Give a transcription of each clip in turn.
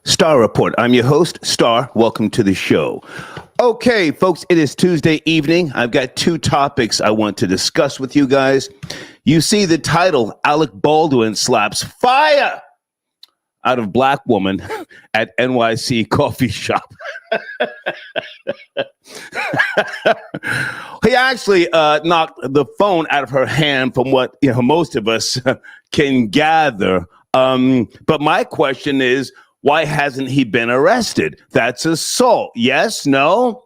Star Report. I'm your host, Star. Welcome to the show. Okay, folks, it is Tuesday evening. I've got two topics I want to discuss with you guys. You see the title, Alec Baldwin slaps fire out of black woman at NYC coffee shop. He actually knocked the phone out of her hand from what most of us can gather. But my question is, why hasn't he been arrested? That's assault. Yes? No?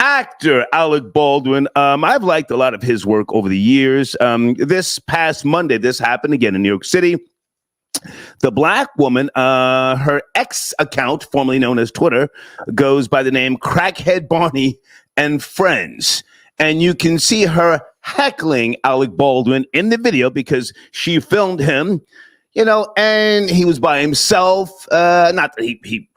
Actor Alec Baldwin. I've liked a lot of his work over the years. This past Monday, this happened again in New York City. The black woman, her ex account, formerly known as Twitter, goes by the name Crackhead Barney and Friends. And you can see her heckling Alec Baldwin in the video because she filmed him, and he was by himself. Not that he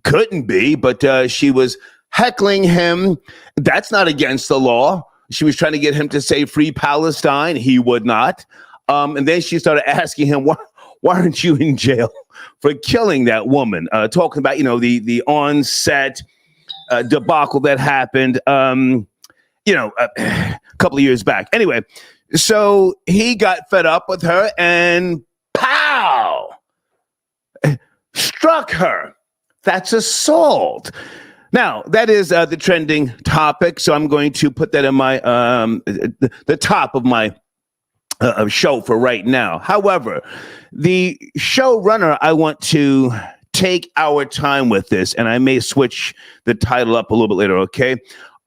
couldn't be, but she was heckling him. That's not against the law. She was trying to get him to say free Palestine. He would not. And then she started asking him, why aren't you in jail for killing that woman? Talking about, the on-set debacle that happened, a couple of years back. Anyway, so he got fed up with her and pow! Struck her. That's assault. Now, that is the trending topic, so I'm going to put that in my the top of my show for right now. However, the showrunner, I want to take our time with this, and I may switch the title up a little bit later, okay?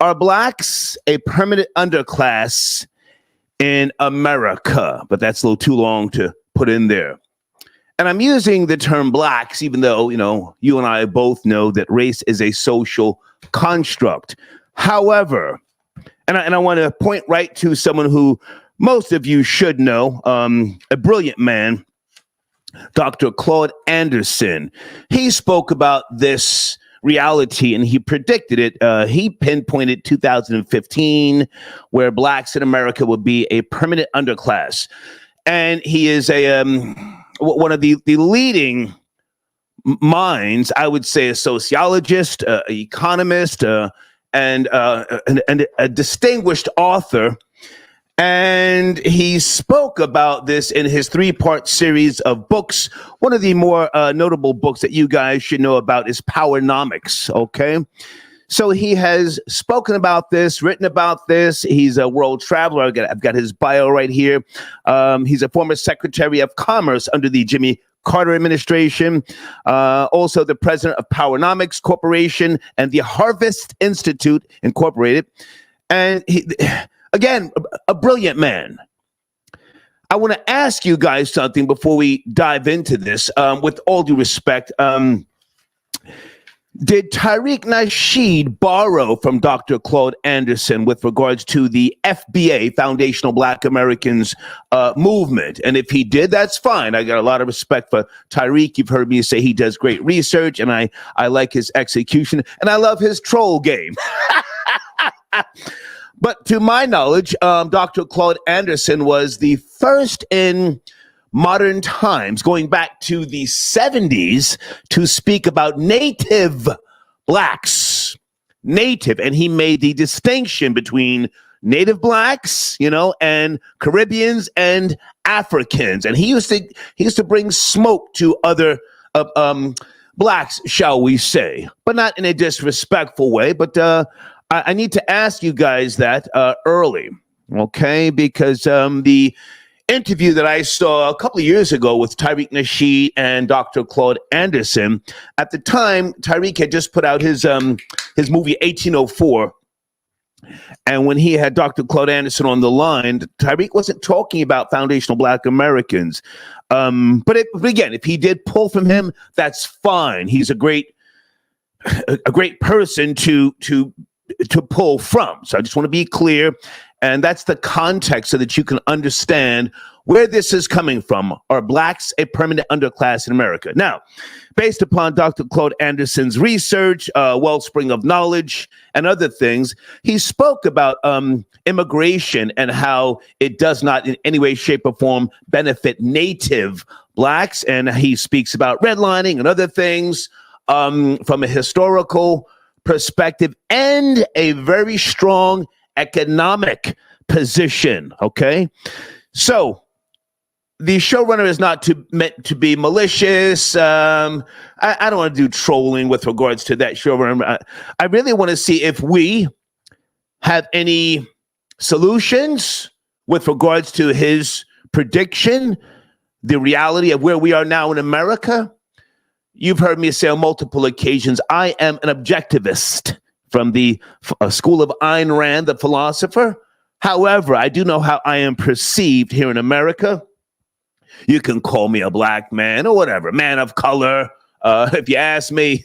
Are blacks a permanent underclass in America? But that's a little too long to put in there. And I'm using the term blacks, even though, you and I both know that race is a social construct. However, and I want to point right to someone who most of you should know, a brilliant man, Dr. Claude Anderson. He spoke about this reality and he predicted it. He pinpointed 2015, where blacks in America would be a permanent underclass. And he is one of the leading minds, I would say, a sociologist, economist, and a distinguished author. And he spoke about this in his 3-part series of books. One of the more notable books that you guys should know about is Powernomics, okay? So he has spoken about this, written about this. He's a world traveler. I've got his bio right here. He's a former Secretary of Commerce under the Jimmy Carter administration, also the president of Powernomics Corporation and the Harvest Institute Incorporated. And he, again, a brilliant man. I want to ask you guys something before we dive into this. With all due respect, did Tariq Nasheed borrow from Dr. Claude Anderson with regards to the FBA, Foundational Black Americans movement? And if he did, that's fine. I got a lot of respect for Tariq. You've heard me say he does great research, and I like his execution, and I love his troll game. But to my knowledge, Dr. Claude Anderson was the first in modern times, going back to the 70s, to speak about native blacks. Native. And he made the distinction between native blacks, and Caribbeans and Africans. And he used to bring smoke to other blacks, shall we say, but not in a disrespectful way. But I need to ask you guys that early, okay? Because the interview that I saw a couple of years ago with Tariq Nasheed and Dr. Claude Anderson, at the time, Tariq had just put out his movie 1804. And when he had Dr. Claude Anderson on the line, Tariq wasn't talking about foundational Black Americans. But again, if he did pull from him, that's fine. He's a great person to pull from. So I just want to be clear. And that's the context so that you can understand where this is coming from. Are blacks a permanent underclass in America? Now, based upon Dr. Claude Anderson's research, wellspring of knowledge, and other things, he spoke about immigration and how it does not in any way, shape, or form benefit native blacks, and he speaks about redlining and other things from a historical perspective and a very strong economic position. Okay, so the showrunner is not meant to be malicious. I don't want to do trolling with regards to that showrunner. I really want to see if we have any solutions with regards to his prediction, the reality of where we are now in America. You've heard me say on multiple occasions, I am an objectivist from the school of Ayn Rand, the philosopher. However, I do know how I am perceived here in America. You can call me a black man or whatever, man of color. If you ask me,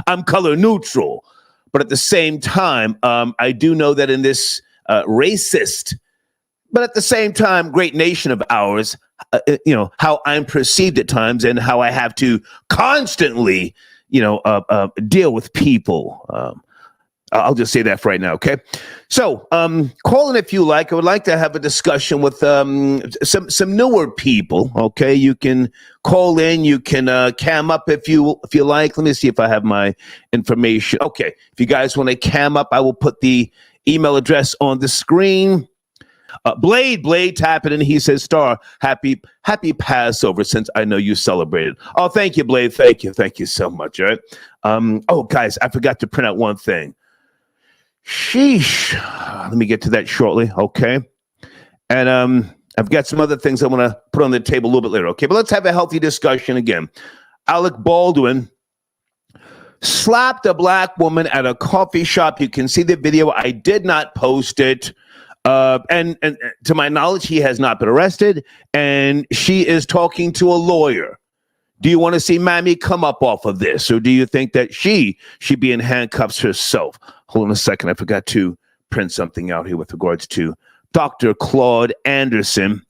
I'm color neutral. But at the same time, I do know that in this racist, but at the same time, great nation of ours, how I'm perceived at times and how I have to constantly, deal with people. I'll just say that for right now, okay? So, call in if you like. I would like to have a discussion with some newer people, okay? You can call in. You can cam up if you like. Let me see if I have my information. Okay, if you guys want to cam up, I will put the email address on the screen. Blade tapping in. He says, Star, happy Passover since I know you celebrated. Oh, thank you, Blade. Thank you so much. All right. Guys, I forgot to print out one thing. Sheesh. Let me get to that shortly. Okay. And I've got some other things I want to put on the table a little bit later. Okay. But let's have a healthy discussion again. Alec Baldwin slapped a black woman at a coffee shop. You can see the video. I did not post it. And to my knowledge, he has not been arrested, and she is talking to a lawyer. Do you want to see Mammy come up off of this, or do you think that she should be in handcuffs herself? Hold on a second. I forgot to print something out here with regards to Dr. Claude Anderson.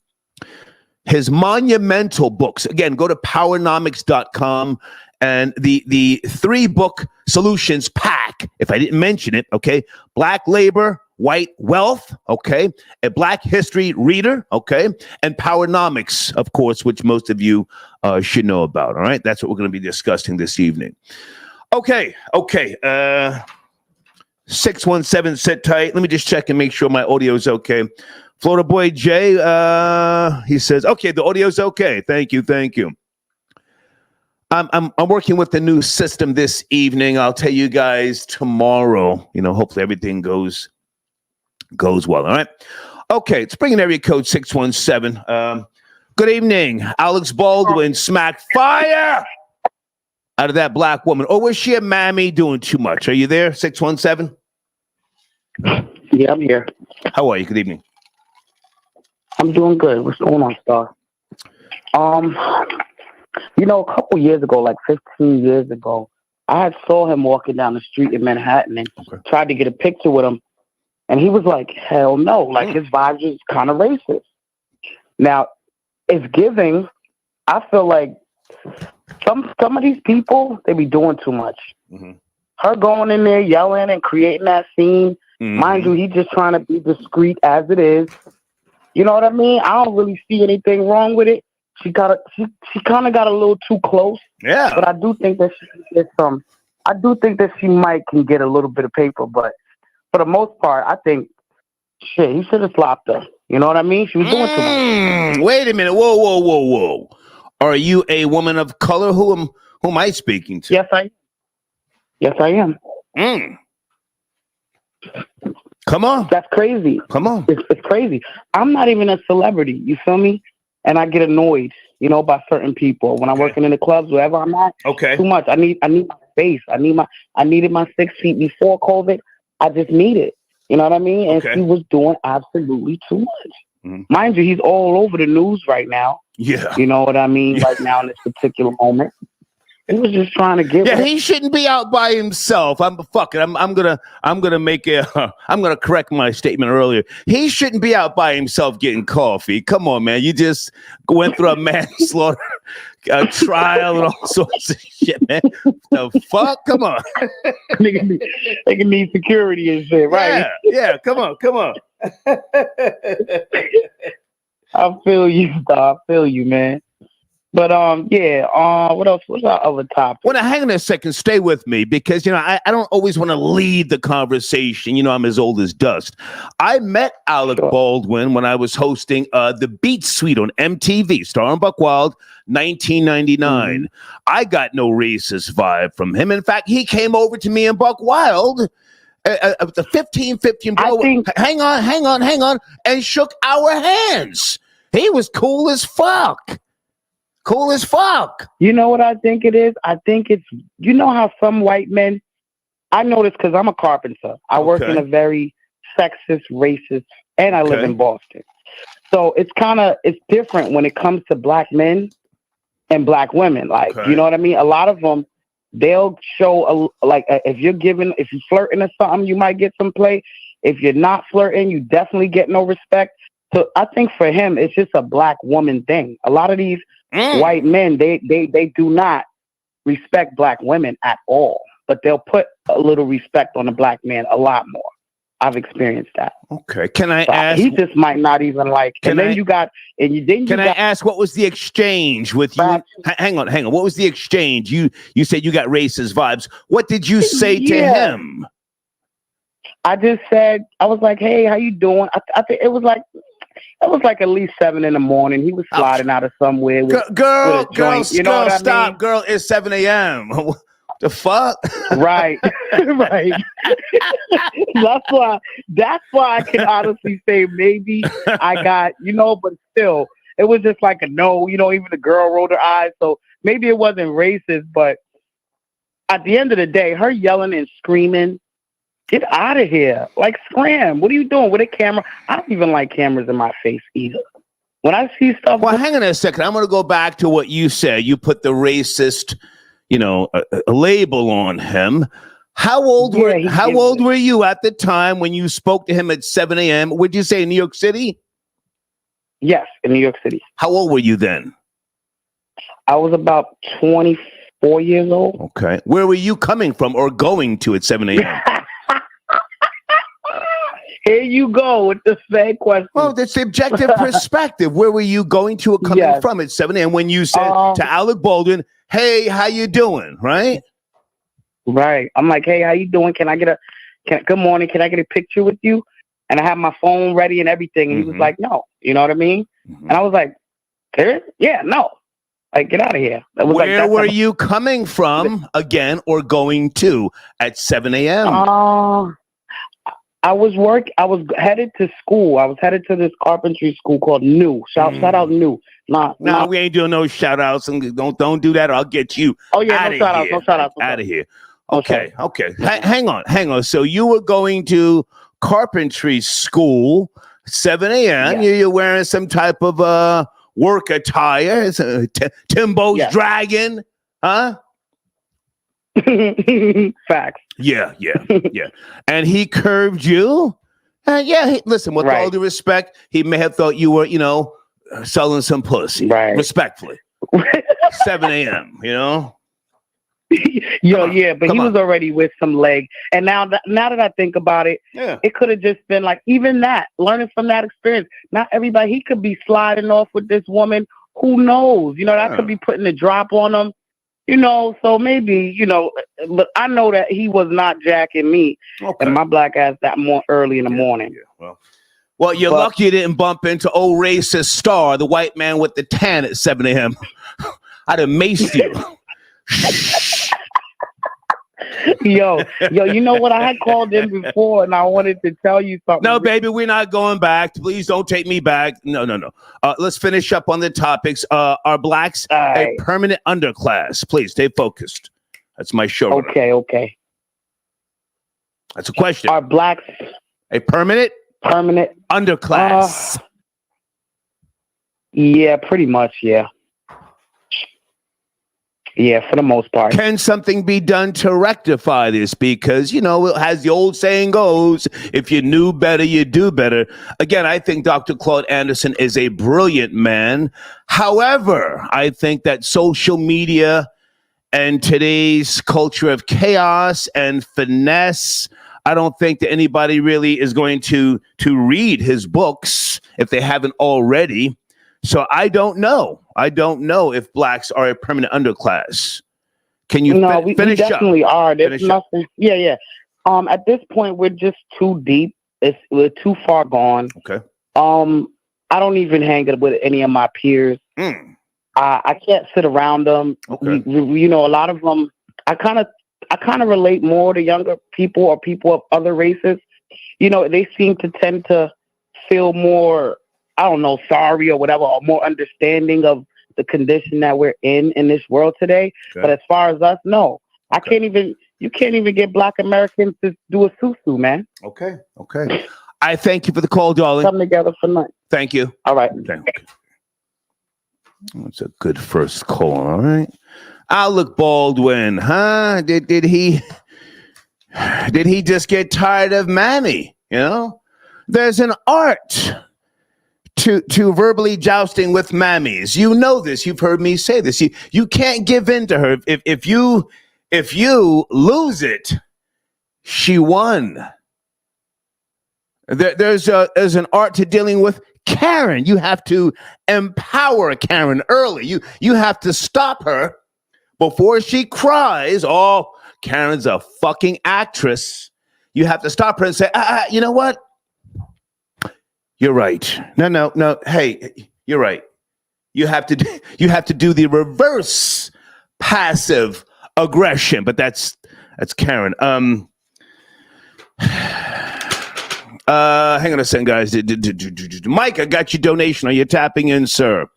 His monumental books. Again, go to powernomics.com. And the 3-book solutions pack, if I didn't mention it, okay, Black Labor, White Wealth, okay, a Black History Reader, okay, and Powernomics, of course, which most of you should know about, all right? That's what we're going to be discussing this evening. Okay. 617, sit tight. Let me just check and make sure my audio is okay. Florida Boy Jay, he says, okay, the audio's okay. Thank you. I'm working with the new system this evening. I'll tell you guys tomorrow. Hopefully everything goes well. All right. Okay, it's bringing area code 617. Good evening. Alex Baldwin smacked fire out of that black woman. Or was she a mammy doing too much? Are you there? 617? Yeah, I'm here. How are you? Good evening. I'm doing good. What's going on, Star? A couple years ago, like 15 years ago, I had saw him walking down the street in Manhattan and tried to get a picture with him. And he was like, hell no. Like, his vibes is kind of racist. Now, it's giving. I feel like some of these people, they be doing too much. Mm-hmm. Her going in there, yelling and creating that scene. Mm-hmm. Mind you, he's just trying to be discreet as it is. You know what I mean? I don't really see anything wrong with it. She kind of got a little too close. Yeah. But I do think that she can get some. I do think that she can get a little bit of paper, but for the most part, I think he should have slapped her. You know what I mean? She was doing too much. Wait a minute. Whoa. Are you a woman of color? Who am I speaking to? Yes, I am. Come on. That's crazy. Come on. It's crazy. I'm not even a celebrity. You feel me? And I get annoyed, by certain people when I'm working in the clubs, wherever I'm at. Okay. Too much. I need my space. I needed my 6 feet before COVID. I just need it. You know what I mean? And she was doing absolutely too much. Mm-hmm. Mind you, he's all over the news right now. Yeah. You know what I mean? Yeah. Right now in this particular moment. He was just trying to get. Yeah, he shouldn't be out by himself. I'm gonna correct my statement earlier. He shouldn't be out by himself getting coffee. Come on, man. You just went through a manslaughter trial and all sorts of shit, man. The fuck? Come on. They can need security and shit, right? Yeah. Come on. I feel you, Star. I feel you, man. But what else? What's our other topic? Well, now, hang on a second. Stay with me because, I don't always want to lead the conversation. I'm as old as dust. I met Alec Baldwin when I was hosting the Beat Suite on MTV, starring Buck Wild, 1999. Mm-hmm. I got no racist vibe from him. In fact, he came over to me and Buck Wild, the 15-15 bro. Hang on, and shook our hands. He was cool as fuck. Cool as fuck. You know what I think it is? I think it's, how some white men, I know this because I'm a carpenter. I work in a very sexist, racist, and I live in Boston. So it's different when it comes to black men and black women. Like, you know what I mean? A lot of them, they'll show, if you're flirting or something, you might get some play. If you're not flirting, you definitely get no respect. So I think for him, it's just a black woman thing. A lot of these white men, they do not respect black women at all, but they'll put a little respect on a black man a lot more. I've experienced that. Okay. Can I ask? He just might not even like. Can I ask what was the exchange with you? Hang on. What was the exchange? You said you got racist vibes. What did you say to him? I just said, I was like, hey, how you doing? I think it was like at least 7 a.m. He was sliding out of somewhere. Girl, stop. Mean? Girl, it's 7 a.m. The fuck? Right. Right. That's why I can honestly say maybe I got, but still, it was just like a no, even the girl rolled her eyes. So maybe it wasn't racist, but at the end of the day, her yelling and screaming, get out of here. Like, scram. What are you doing with a camera? I don't even like cameras in my face either. When I see stuff... Well, hang on a second. I'm going to go back to what you said. You put the racist, a label on him. How old were you at the time when you spoke to him at 7 a.m.? Would you say in New York City? Yes, in New York City. How old were you then? I was about 24 years old. Okay. Where were you coming from or going to at 7 a.m.? Here you go with the same question. Well, that's the objective perspective. Where were you going to or coming from at 7 a.m. when you said to Alec Baldwin, hey, how you doing? Right? Right. I'm like, hey, how you doing? Good morning. Can I get a picture with you? And I have my phone ready and everything. And he was like, no. You know what I mean? And I was like, serious? Yeah, no. Like, get out of here. Where were you coming from again or going to at 7 a.m.? I was headed to school. I was headed to this carpentry school called New. Shout out New. No, we ain't doing no shout outs, and don't do that or I'll get you. Oh yeah, no shout outs. Out of here. Okay. Hang on. So you were going to carpentry school, 7 a.m. Yeah. You're wearing some type of work attire. It's Timbo's dragon, huh? Facts. Yeah. And he curved you? Listen, with all due respect, he may have thought you were, selling some pussy. Right. Respectfully. 7 a.m., but he was already with some leg. And now that I think about it, it could have just been like, even that, learning from that experience. Not everybody, he could be sliding off with this woman. Who knows? That could be putting a drop on him. So maybe, but I know that he was not jacking me and my black ass that more early in the morning. Yeah. Well, you're lucky you didn't bump into old racist Star, the white man with the tan at 7 a.m. I'd have maced you. Yo, you know what? I had called in before and I wanted to tell you something. No, baby, we're not going back. Please don't take me back. No. Let's finish up on the topics. Are blacks a permanent underclass? Please stay focused. That's my show. Okay. That's a question. Are blacks a permanent underclass? Yeah, pretty much. Yeah. Yeah, for the most part. Can something be done to rectify this? Because, as the old saying goes, if you knew better, you do better. Again, I think Dr. Claude Anderson is a brilliant man. However, I think that social media and today's culture of chaos and finesse, I don't think that anybody really is going to read his books if they haven't already. So I don't know. I don't know if blacks are a permanent underclass. Can you we finish definitely up? are. There's Finish up. nothing. Yeah. At this point, we're just too deep. We're too far gone. Okay. I don't even hang it with any of my peers. I can't sit around them. Okay. A lot of them. I kind of relate more to younger people or people of other races. They seem to tend to feel more, I don't know, sorry or whatever, or more understanding of the condition that we're in this world today. Okay. But as far as us, no. Okay. You can't even get Black Americans to do a susu, man. Okay. I thank you for the call, darling. Come together for night. Thank you. All right. Thank you. That's a good first call. All right. Alec Baldwin, huh? Did he just get tired of Mammy? There's an art to verbally jousting with mammies. You know this. You've heard me say this. You can't give in to her. If you lose it, she won. There's an art to dealing with Karen. You have to empower Karen early. You have to stop her before she cries. Oh, Karen's a fucking actress. You have to stop her and say, you know what? You're right. No. Hey, you're right. You have to do the reverse passive aggression, but that's Karen. Hang on a second, guys. Mike, I got your donation. Are you tapping in, sir?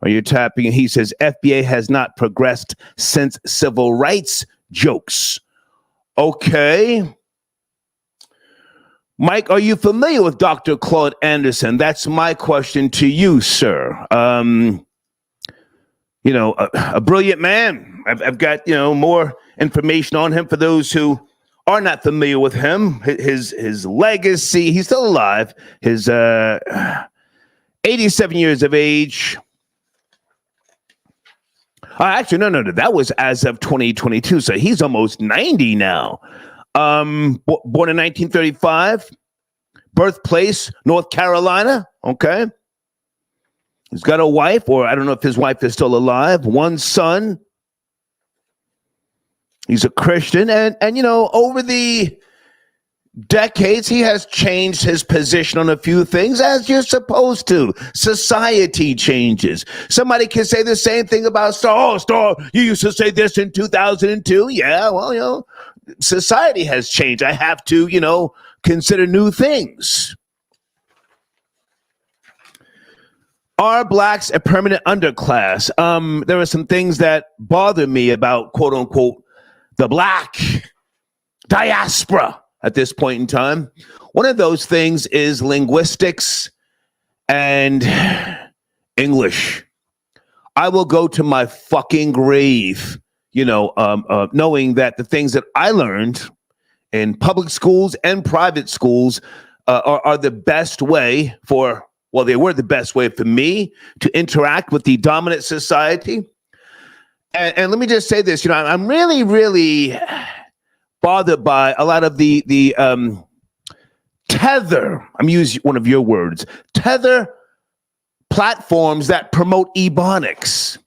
Are you tapping in? He says FBA has not progressed since civil rights jokes. Okay. Mike, are you familiar with Dr. Claude Anderson? That's my question to you, sir. A brilliant man. I've got, more information on him for those who are not familiar with him. His legacy, he's still alive. His 87 years of age. Actually, no. That was as of 2022. So he's almost 90 now. Born in 1935, birthplace, North Carolina. Okay. He's got a wife, or I don't know if his wife is still alive, one son. He's a Christian. And over the decades, he has changed his position on a few things, as you're supposed to. Society changes. Somebody can say the same thing about Star. Oh, Star, you used to say this in 2002. Yeah, well, society has changed. I have to, consider new things. Are blacks a permanent underclass? There are some things that bother me about, quote unquote, the black diaspora at this point in time. One of those things is linguistics and English. I will go to my fucking grave, knowing that the things that I learned in public schools and private schools are the best way they were the best way for me to interact with the dominant society. And let me just say this, I'm really, really bothered by a lot of the tether. I'm using one of your words, tether platforms that promote ebonics.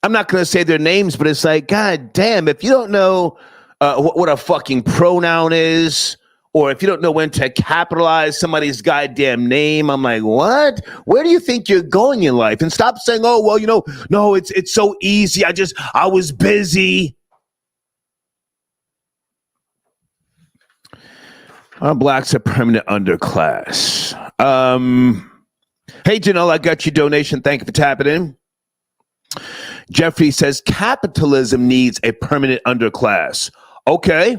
I'm not going to say their names, but it's like, God damn, if you don't know what a fucking pronoun is, or if you don't know when to capitalize somebody's goddamn name, I'm like, what? Where do you think you're going in life? And stop saying, oh, well, no, it's so easy. I was busy. Our blacks are permanent underclass. Hey, Janelle, I got your donation. Thank you for tapping in. Jeffrey says capitalism needs a permanent underclass. Okay.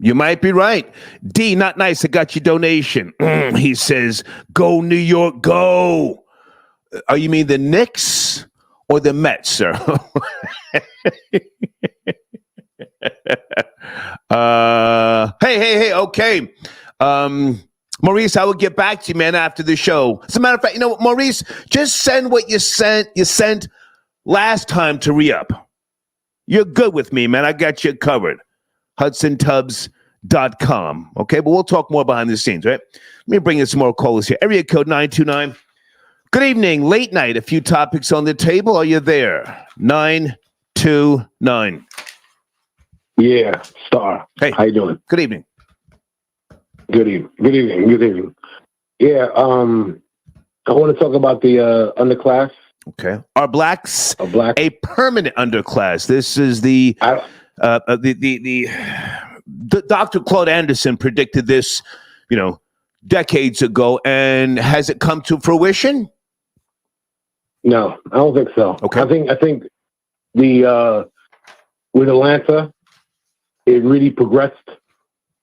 You might be right. D, not nice. I got your donation. He says, go New York, go. Oh, you mean the Knicks or the Mets, sir? Hey, okay. Maurice, I will get back to you, man, after the show. As a matter of fact, Maurice, just send what you sent last time to re-up. You're good with me, man. I got you covered. HudsonTubs Okay, but we'll talk more behind the scenes, right? Let me bring in some more callers here. Area code 929. Good evening, late night. A few topics on the table. Are you there? 929. Yeah, Star. Hey, how you doing? Good evening. Good evening. Good evening. Good evening. Yeah, I want to talk about the underclass. Okay, are blacks Black a permanent underclass? This is the Dr. Claude Anderson predicted this, decades ago, and has it come to fruition? No, I don't think so. Okay. I think the with Atlanta, it really progressed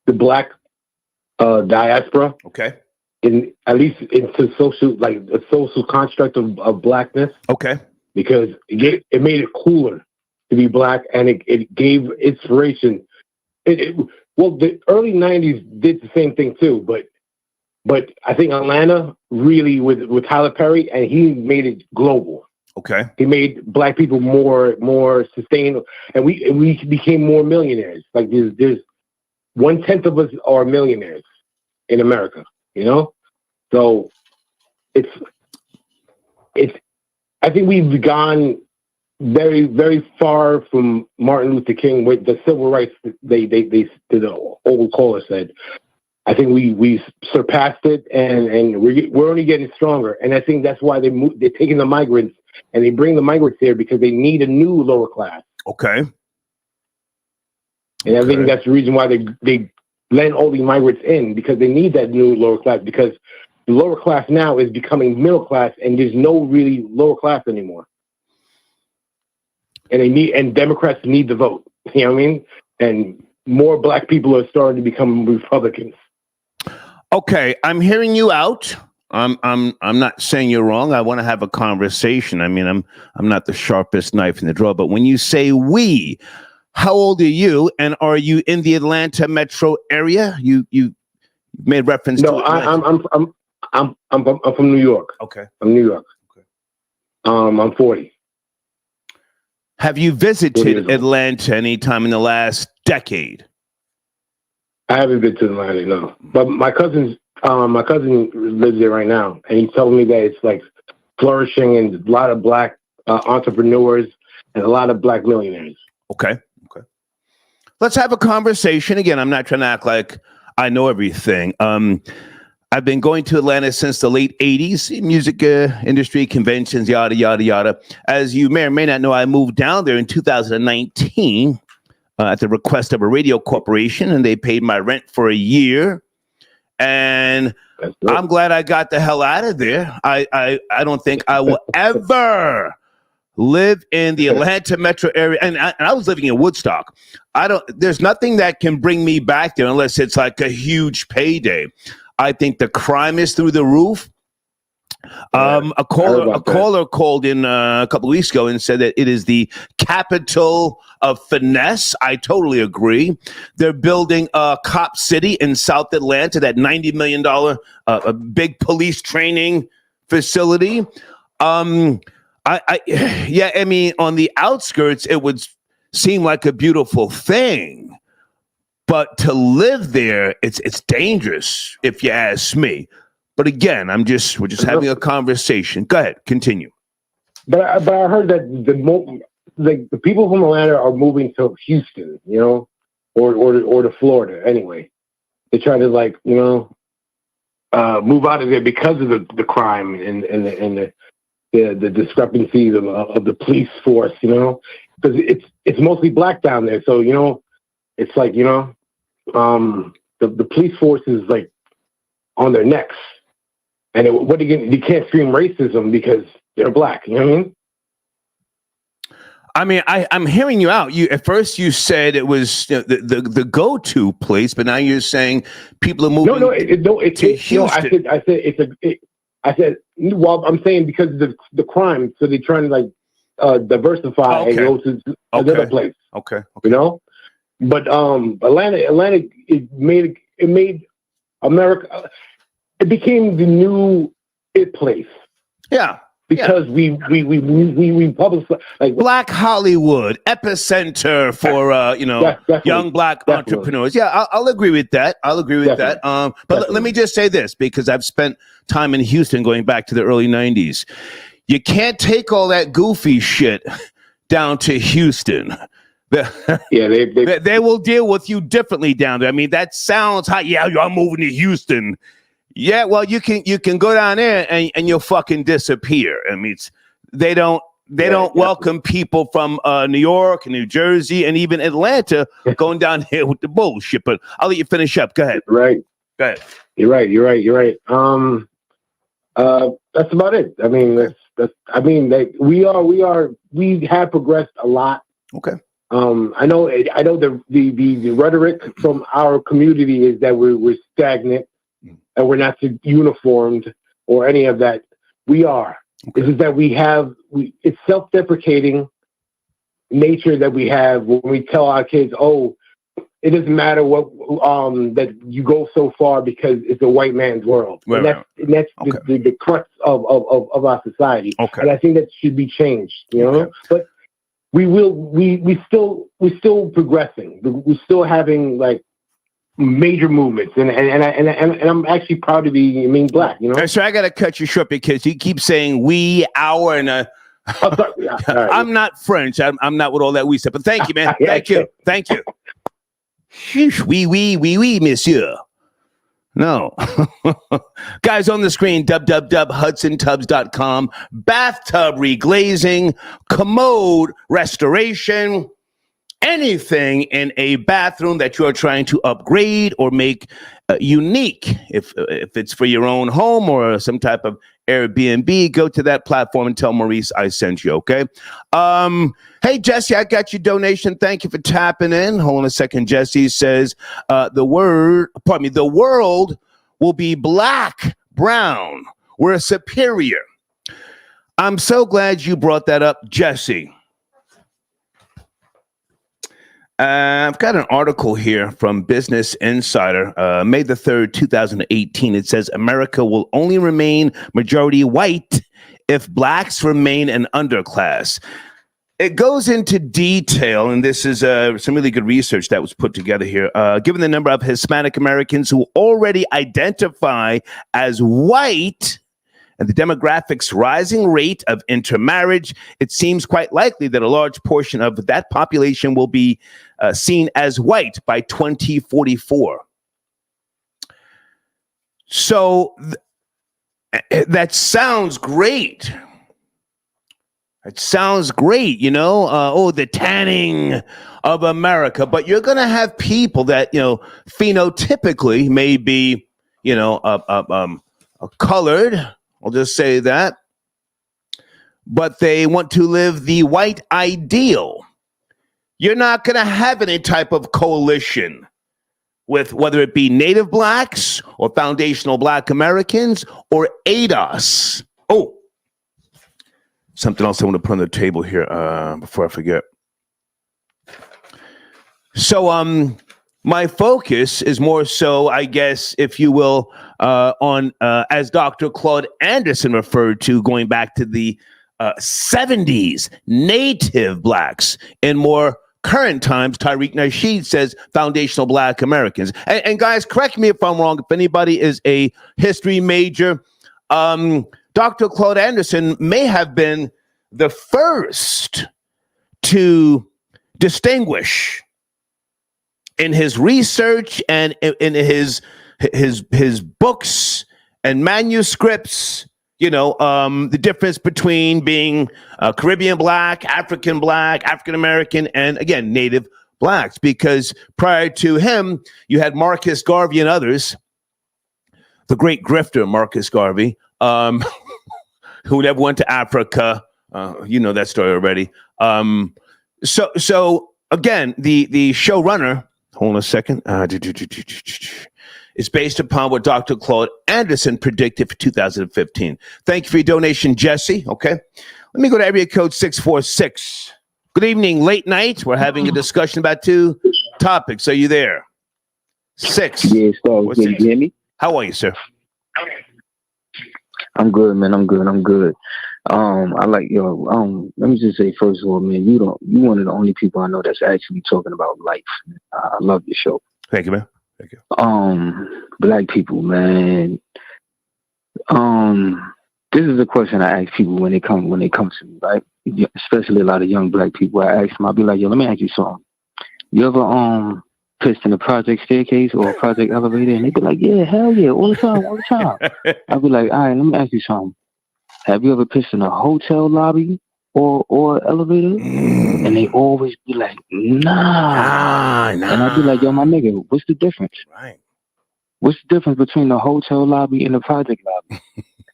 the black diaspora. Okay. In at least into a social construct of blackness. Okay. Because it made it cooler to be black, and it gave inspiration. Well, the early '90s did the same thing too, but I think Atlanta really with Tyler Perry, and he made it global. Okay. He made black people more sustainable, and we became more millionaires. Like there's 1/10 of us are millionaires in America. So it's I think we've gone very, very far from Martin Luther King with the civil rights. They the old caller said. I think we surpassed it, and we're only getting stronger. And I think that's why they're taking the migrants, and they bring the migrants here because they need a new lower class. Okay. And I think that's the reason why they let all the migrants in, because they need that new lower class, because the lower class now is becoming middle class, and there's no really lower class anymore. And Democrats need the vote. You know what I mean? And more black people are starting to become Republicans. Okay, I'm hearing you out. I'm not saying you're wrong. I want to have a conversation. I mean, I'm not the sharpest knife in the drawer, but when you say we, how old are you, and are you in the Atlanta metro area? You made reference to Atlanta. I'm from New York. Okay. I'm New York. Okay. I'm 40. Have you visited Atlanta any time in the last decade? I haven't been to Atlanta, no. But my cousin lives there right now, and he told me that it's like flourishing, and a lot of black entrepreneurs and a lot of black millionaires. Okay. Let's have a conversation. Again, I'm not trying to act like I know everything. I've been going to Atlanta since the late 80s, music industry, conventions, yada, yada, yada. As you may or may not know, I moved down there in 2019 at the request of a radio corporation, and they paid my rent for a year. And I'm glad I got the hell out of there. I don't think I will ever live in the Atlanta metro area. And I was living in Woodstock. There's nothing that can bring me back there unless it's like a huge payday. I think the crime is through the roof. A caller called in a couple of weeks ago and said that it is the capital of finesse. I totally agree. They're building a cop city in South Atlanta, that $90 million a big police training facility. I mean, on the outskirts, it would seem like a beautiful thing. But to live there, it's dangerous, if you ask me. But again, we're just having a conversation. Go ahead, continue. But I heard that the people from Atlanta are moving to Houston, or to Florida. Anyway, they try to move out of there because of the crime and the discrepancies of the police force. Because it's mostly black down there, so it's like the police force is like on their necks. And you can't scream racism because they're black. You know what I mean? I mean, I'm hearing you out. At first you said it was the go-to place, but now you're saying people are moving. To Houston. I said. Well, I'm saying because of the crime, so they're trying to diversify and go to another place. Okay. But Atlanta, it made America. It became the new place. Yeah. because we publicize like Black Hollywood epicenter for young black entrepreneurs. Yeah, I'll agree with that. But let me just say this, because I've spent time in Houston going back to the early 90s. You can't take all that goofy shit down to Houston. They will deal with you differently down there. I mean, that sounds hot. Yeah, I'm moving to Houston. Yeah, well, you can go down there and you'll fucking disappear. I mean, they don't welcome people from New York and New Jersey and even Atlanta going down here with the bullshit. But I'll let you finish up. Go ahead. Right. Go ahead. You're right. That's about it. I mean, we have progressed a lot. Okay. I know the rhetoric from our community is that we're stagnant and we're not uniformed or any of that. We are. Okay. It's just that it's self-deprecating nature that we have when we tell our kids, oh, it doesn't matter what that you go so far because it's a white man's world. Right, and that's okay. the crux of our society. Okay. And I think that should be changed, you know? Okay. But we're still progressing. We're still having like major movements, and I'm actually proud to be black, you know. So I got to cut you short because you keep saying we, our, and I'm not French. I'm not with all that we said. But thank you, man. Thank you. Sheesh, oui, monsieur. No. Guys on the screen, www.hudsontubs.com. Bathtub reglazing, commode restoration, anything in a bathroom that you're trying to upgrade or make unique. If it's for your own home or some type of Airbnb, go to that platform and tell Maurice I sent you, okay? Hey, Jesse, I got your donation. Thank you for tapping in. Hold on a second. Jesse says, the world will be black, brown. We're superior. I'm so glad you brought that up, Jesse. I've got an article here from Business Insider, May the 3rd, 2018. It says America will only remain majority white if blacks remain an underclass. It goes into detail, and this is some really good research that was put together here. Given the number of Hispanic Americans who already identify as white, and the demographics' rising rate of intermarriage, it seems quite likely that a large portion of that population will be seen as white by 2044. So that sounds great. It sounds great, you know, the tanning of America. But you're going to have people that, phenotypically may be, colored. I'll just say that. But they want to live the white ideal. You're not going to have any type of coalition with whether it be native blacks or foundational black Americans or ADOS. Oh, something else I want to put on the table here before I forget. So, my focus is more so, I guess, if you will, on, as Dr. Claude Anderson referred to, going back to the 70s, native blacks. In more current times, Tariq Nasheed says foundational black Americans. And guys, correct me if I'm wrong. If anybody is a history major, Dr. Claude Anderson may have been the first to distinguish in his research and in his books and manuscripts, the difference between being Caribbean black, African American, and again, native blacks. Because prior to him, you had Marcus Garvey and others, the great grifter Marcus Garvey, who never went to Africa. You know that story already. So again, the showrunner. Hold on a second. It's based upon what Dr. Claude Anderson predicted for 2015. Thank you for your donation, Jesse. Okay. Let me go to area code 646. Good evening, late night. We're having a discussion about two topics. Are you there? 6. Yes, so can you hear me? How are you, sir? I'm good, man. I'm good. I like let me just say first of all, man, you one of the only people I know that's actually talking about life. I love your show. Thank you, man. Thank you. Black people, man. This is a question I ask people when they come to me, right? Especially a lot of young black people. I ask them, I'll be like, yo, let me ask you something. You ever pissed in a project staircase or a project elevator? And they be like, yeah, hell yeah, all the time. I'll be like, all right, let me ask you something. Have you ever pissed in a hotel lobby or elevator? And they always be like, nah. And I'd be like, yo, my nigga, what's the difference? Right. What's the difference between the hotel lobby and the project lobby?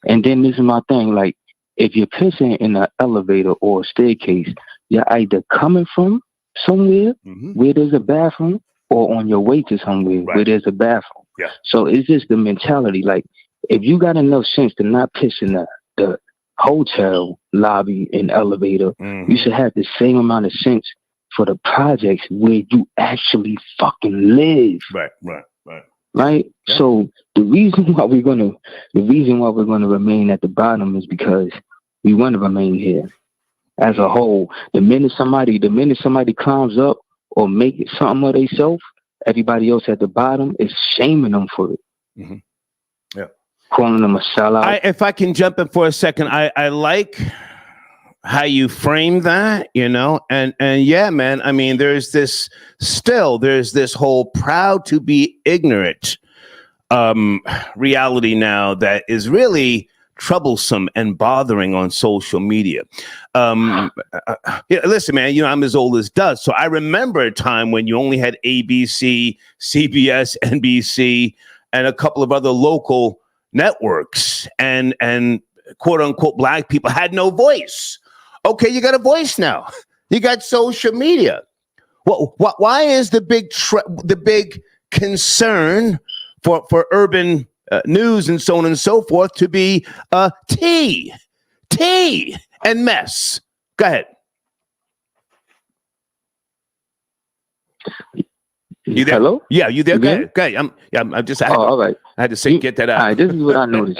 And then this is my thing, like, if you're pissing in an elevator or a staircase, you're either coming from somewhere where there's a bathroom or on your way to somewhere where there's a bathroom. Yeah. So it's just the mentality, like, if you got enough sense to not piss in the hotel lobby and elevator, you should have the same amount of sense for the projects where you actually fucking live. Right. Right? Yeah. So the reason why we're gonna remain at the bottom is because we want to remain here as a whole. The minute somebody climbs up or make it something of themselves, everybody else at the bottom is shaming them for it. Yeah. Calling them a sellout. If I can jump in for a second, I like how you frame that, and yeah, man, I mean, there's this whole proud to be ignorant reality now that is really troublesome and bothering on social media. Listen, man, I'm as old as dust, so I remember a time when you only had ABC, CBS, NBC, and a couple of other local networks, and quote unquote black people had no voice. Okay, you got a voice now. You got social media. Well, why is the big concern for urban news and so on and so forth to be tea and mess? Go ahead. You there? Hello? Yeah, you there? Go ahead. I'm just. All right. I had to say, get that out. All right, this is what I noticed.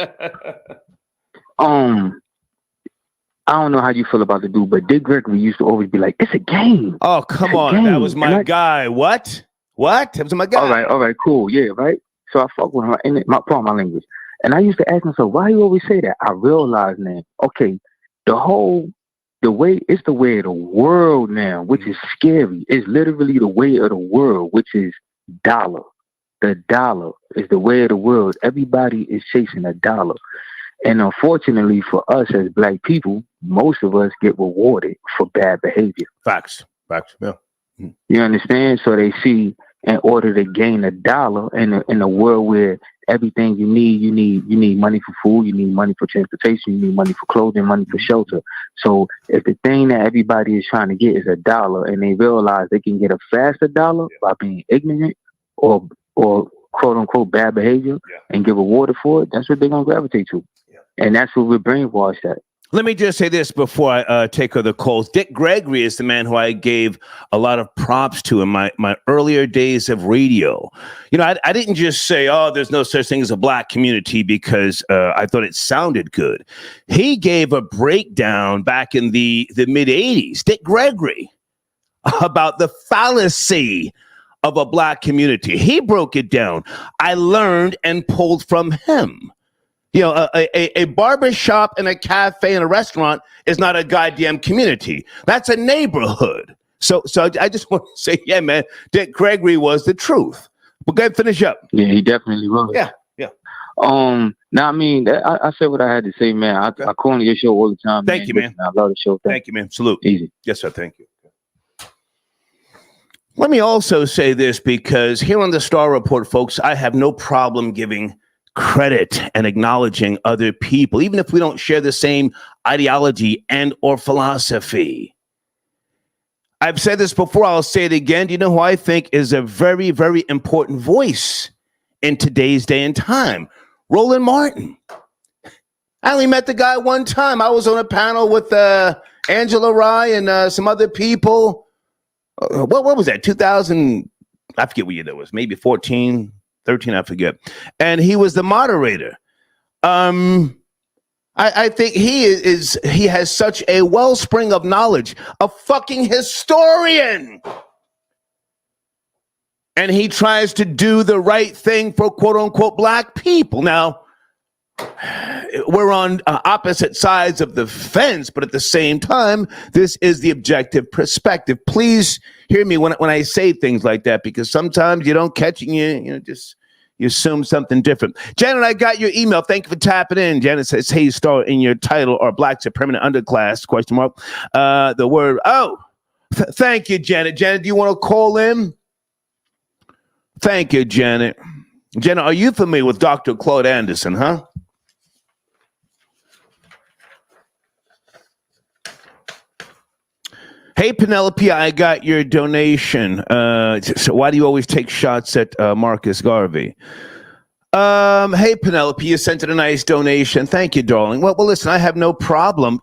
I don't know how you feel about the dude, but Dick Gregory used to always be like, "It's a game." Oh, come on, that was my guy. What? That was my guy. All right, cool, yeah, right. So I fuck with him, and my language. And I used to ask myself, why you always say that? I realized now, okay, the way it's the way of the world now, which is scary. It's literally the way of the world, which is dollar. The dollar is the way of the world. Everybody is chasing a dollar. And unfortunately for us as black people, most of us get rewarded for bad behavior. Facts. Yeah. You understand? So they see, in order to gain a dollar in a world where everything you need money for food, you need money for transportation, you need money for clothing, money for shelter. So if the thing that everybody is trying to get is a dollar, and they realize they can get a faster dollar by being ignorant or quote unquote bad behavior and get rewarded for it, that's what they're gonna gravitate to. And that's what we're brainwashed at. Let me just say this before I take other calls. Dick Gregory is the man who I gave a lot of props to in my earlier days of radio. I didn't just say, oh, there's no such thing as a black community because I thought it sounded good. He gave a breakdown back in the mid-'80s, Dick Gregory, about the fallacy of a black community. He broke it down. I learned and pulled from him. A barber shop and a cafe and a restaurant is not a goddamn community. That's a neighborhood. So I just want to say, yeah, man, Dick Gregory was the truth. But go ahead, finish up. Yeah, he definitely was. Yeah. Now, I mean, I said what I had to say, man. I call on your show all the time. Thank you, man. I love the show. Thank you, man. Salute. Easy. Yes, sir. Thank you. Let me also say this, because here on the Star Report, folks, I have no problem giving credit and acknowledging other people, even if we don't share the same ideology and or philosophy. I've said this before, I'll say it again. Do you know who I think is a very, very important voice in today's day and time? Roland Martin. I only met the guy one time. I was on a panel with Angela Rye and some other people. What was that? 2000, I forget what year that was, maybe 14, 13, I forget. And he was the moderator. I I think he has such a wellspring of knowledge, a fucking historian. And he tries to do the right thing for quote unquote black people. Now, we're on opposite sides of the fence, but at the same time, this is the objective perspective. Please hear me when I say things like that, because sometimes you don't catch it, you assume something different. Janet, I got your email. Thank you for tapping in. Janet says, hey, star in your title, or blacks are permanent underclass, question mark. The word, thank you, Janet. Janet, do you want to call in? Thank you, Janet. Janet, are you familiar with Dr. Claude Anderson, huh? Hey, Penelope, I got your donation. So why do you always take shots at Marcus Garvey? Hey, Penelope, you sent in a nice donation. Thank you, darling. Well, listen, I have no problem,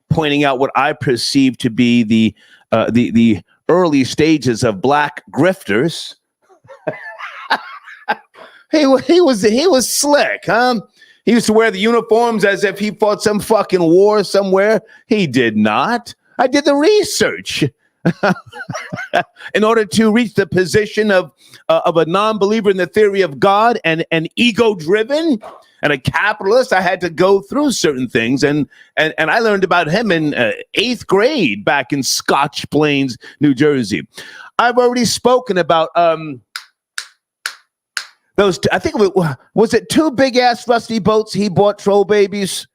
pointing out what I perceive to be the early stages of black grifters. He was slick, huh? He used to wear the uniforms as if he fought some fucking war somewhere. He did not. I did the research in order to reach the position of a non-believer in the theory of God and ego-driven and a capitalist. I had to go through certain things, and I learned about him in 8th grade back in Scotch Plains, New Jersey. I've already spoken about those. I think was it 2 big ass rusty boats he bought, troll babies.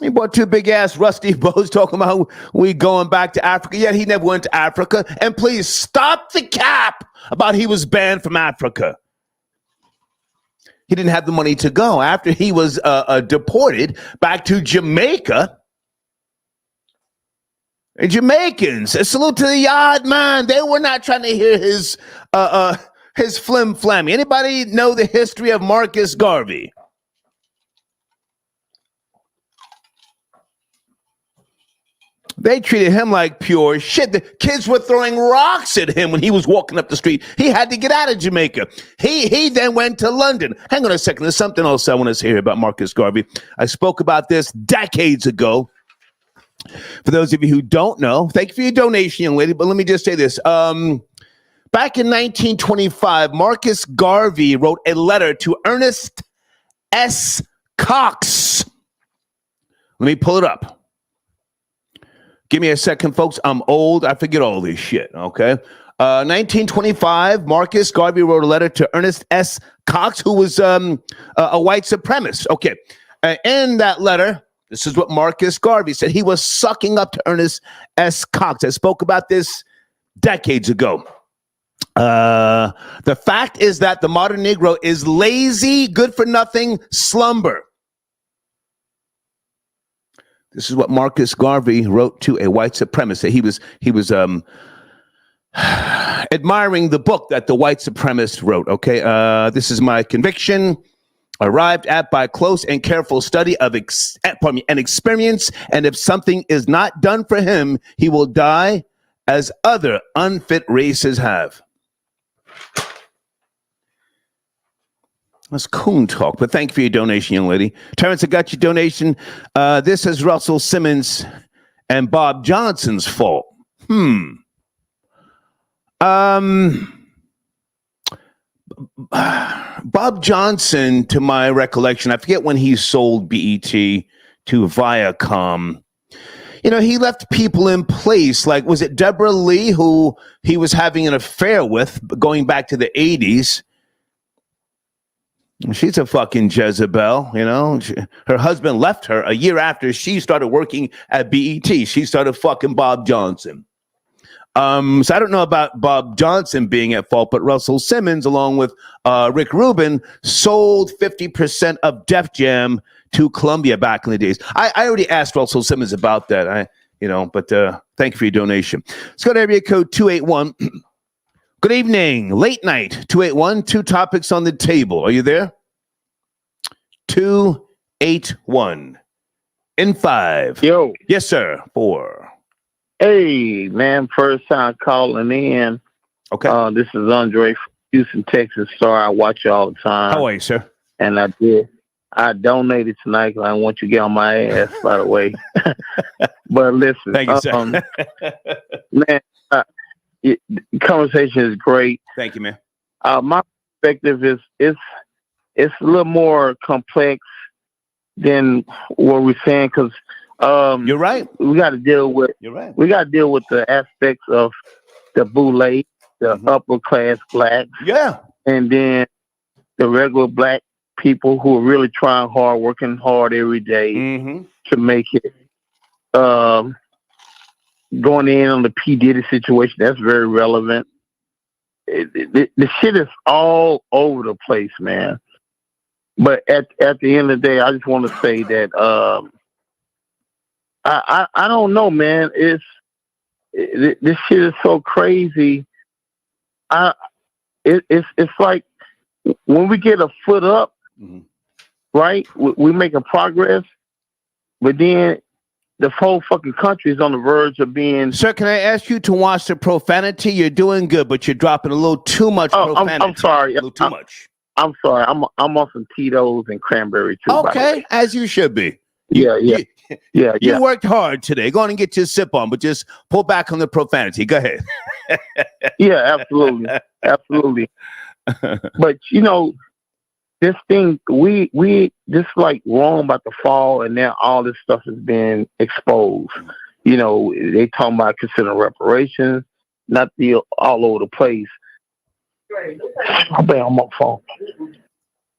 He bought 2 big ass rusty boats talking about we going back to Africa. Yet he never went to Africa. And please stop the cap about he was banned from Africa. He didn't have the money to go after he was deported back to Jamaica. And Jamaicans, a salute to the yard man. They were not trying to hear his flim flammy. Anybody know the history of Marcus Garvey? They treated him like pure shit. The kids were throwing rocks at him when he was walking up the street. He had to get out of Jamaica. He then went to London. Hang on a second. There's something else I want to hear about Marcus Garvey. I spoke about this decades ago. For those of you who don't know, thank you for your donation, young lady. But let me just say this. Back in 1925, Marcus Garvey wrote a letter to Ernest S. Cox. Let me pull it up. Give me a second, folks. I'm old. I forget all this shit, okay? 1925, Marcus Garvey wrote a letter to Ernest S. Cox, who was a white supremacist. Okay. In that letter, this is what Marcus Garvey said. He was sucking up to Ernest S. Cox. I spoke about this decades ago. The fact is that the modern Negro is lazy, good for nothing, slumber. This is what Marcus Garvey wrote to a white supremacist. He was admiring the book that the white supremacist wrote. Okay, this is my conviction, arrived at by close and careful study of an experience. And if something is not done for him, he will die as other unfit races have. That's coon talk, but thank you for your donation, young lady. Terrence, I got your donation. This is Russell Simmons and Bob Johnson's fault. Bob Johnson, to my recollection, I forget when he sold BET to Viacom. He left people in place. Like, was it Deborah Lee, who he was having an affair with going back to the 80s? She's a fucking Jezebel, her husband left her a year after she started working at BET. She started fucking Bob Johnson. So I don't know about Bob Johnson being at fault, but Russell Simmons, along with Rick Rubin, sold 50% of Def Jam to Columbia back in the days. I already asked Russell Simmons about that. But thank you for your donation. Let's go to area code 281. Good evening, late night, 281, 2 topics on the table. Are you there? 281. In 5. Yo. Yes, sir. 4. Hey, man, first time calling in. Okay. This is Andre from Houston, Texas. Sorry, I watch you all the time. How are you, sir? And I I donated tonight 'cause I want you to get on my ass, by the way. But listen, Thank you, sir. man, the conversation is great. Thank you, man. My perspective is it's a little more complex than what we're saying because You're right. we got to deal with. You're right. We got to deal with the aspects of the boule, the upper class blacks, Yeah, and then the regular black people who are really trying hard, working hard every day to make it. Going in on the P. Diddy situation, that's very relevant. The shit is all over the place, man. But at the end of the day, I just want to say that I don't know, man. This shit is so crazy. It's like when we get a foot up, right? We making progress, but then the whole fucking country is on the verge of being. Sir, can I ask you to watch the profanity? You're doing good, but you're dropping a little too much profanity. I'm sorry. A little too much. I'm sorry. I'm on some Tito's and cranberry too. Okay, as you should be. Yeah. You worked hard today. Go on and get your sip on, but just pull back on the profanity. Go ahead. Yeah, absolutely. But you know, this thing we this like Rome about to fall, and now all this stuff has been exposed. You know, they talking about considering reparations, not the all over the place. I'm on my phone.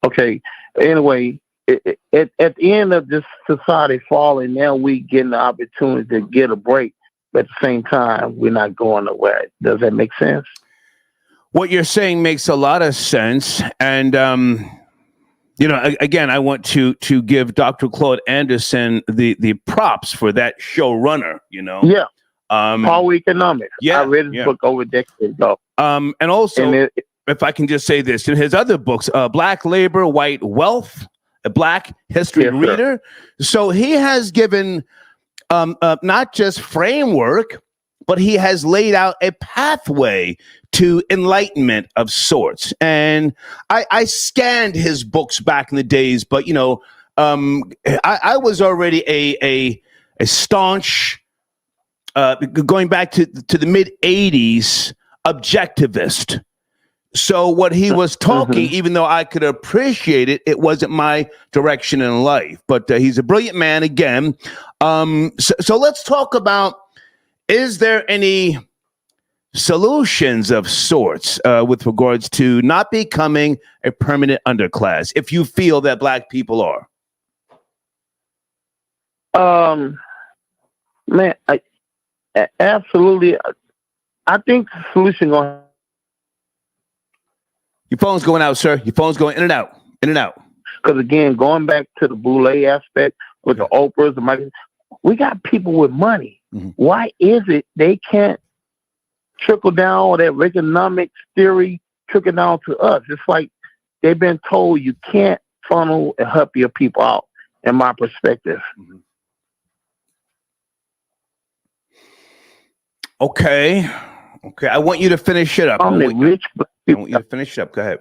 Okay. Anyway, at the end of this society falling, now we getting the opportunity to get a break. But at the same time, we're not going nowhere. Does that make sense? What you're saying makes a lot of sense. And, you know, again, I want to give Dr. Claude Anderson the props for that showrunner, you know? Yeah. Power Economics. Yeah. I read his book over a decade ago. And also, if I can just say this, in his other books, Black Labor, White Wealth, a Black History Reader. So he has given not just framework, but he has laid out a pathway to enlightenment of sorts. And I scanned his books back in the days, but, you know, I was already a staunch, going back to the mid-'80s, objectivist. So what he was talking, even though I could appreciate it, it wasn't my direction in life. But he's a brilliant man again. So let's talk about, is there any solutions of sorts with regards to not becoming a permanent underclass, if you feel that Black people are? Man, absolutely. I think the solution going. Your phone's going out, sir. Your phone's going in and out, in and out. Because again, going back to the boule aspect with the Oprahs, we got people with money. Why is it they can't trickle down all that economics theory, trickle down to us? It's like they've been told you can't funnel and help your people out, in my perspective. Okay. I want you to finish it up. I want you to finish it up. Go ahead.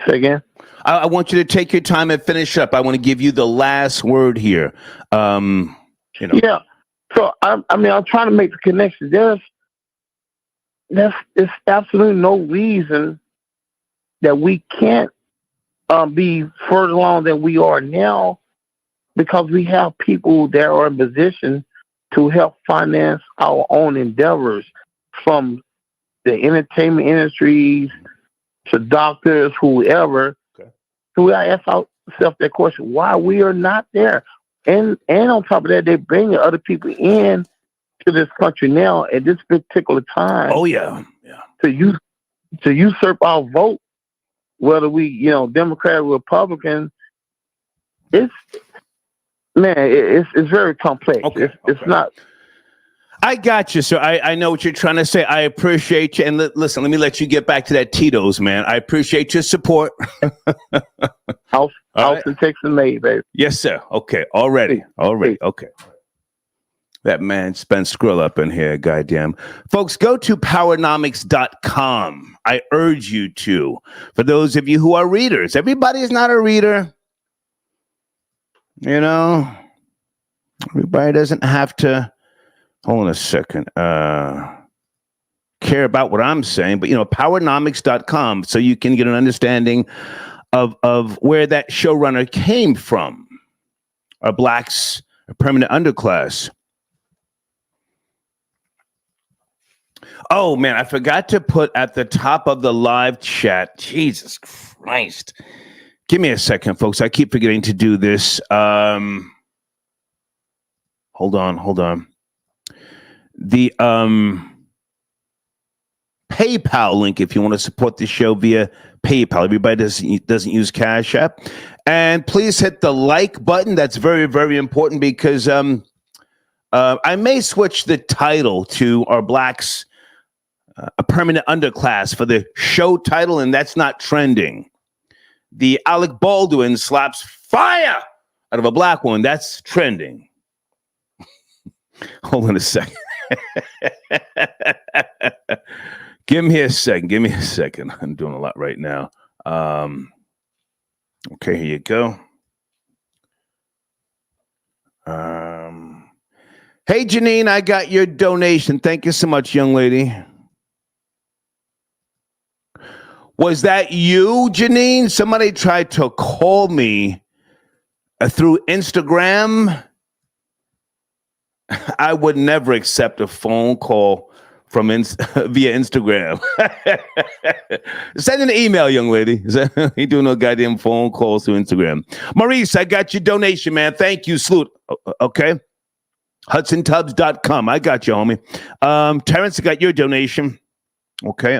Say again? I want you to take your time and finish up. I want to give you the last word here. You know. Yeah. So I'm trying to make the connection. There's absolutely no reason that we can't be further along than we are now, because we have people that are in position to help finance our own endeavors, from the entertainment industries to doctors, whoever. So we gotta ask ourselves that question: why we are not there? And on top of that, they bring other people in to this country now at this particular time. Oh yeah. To usurp our vote, whether we, Democrat or Republican. It's very complex. It's not. I got you, sir. I know what you're trying to say. I appreciate you. And listen, let me let you get back to that Tito's, man. I appreciate your support. Austin, Texas made, baby. Yes, sir. Okay. Already. Okay. That man spent Skrill up in here. Goddamn. Folks, go to powernomics.com. I urge you to. For those of you who are readers, everybody is not a reader. You know, everybody doesn't have to, hold on a second, care about what I'm saying, but, powernomics.com, so you can get an understanding of where that showrunner came from. Are blacks a permanent underclass? Oh, man, I forgot to put at the top of the live chat. Jesus Christ. Give me a second, folks. I keep forgetting to do this. Hold on. The PayPal link, if you want to support the show via PayPal. Everybody doesn't use Cash App. And please hit the like button. That's very, very important, because I may switch the title to Are Blacks a Permanent Underclass for the show title, and that's not trending. The Alec Baldwin slaps fire out of a black woman, that's trending. Hold on a second. Give me a second. I'm doing a lot right now. Okay, here you go. Hey, Janine, I got your donation. Thank you so much, young lady. Was that you, Janine? Somebody tried to call me through Instagram. I would never accept a phone call from via Instagram. Send an email, young lady. You doing no goddamn phone calls through Instagram. Maurice, I got your donation, man. Thank you. Salute. Okay. HudsonTubs.com. I got you, homie. Terrence, I got your donation. Okay.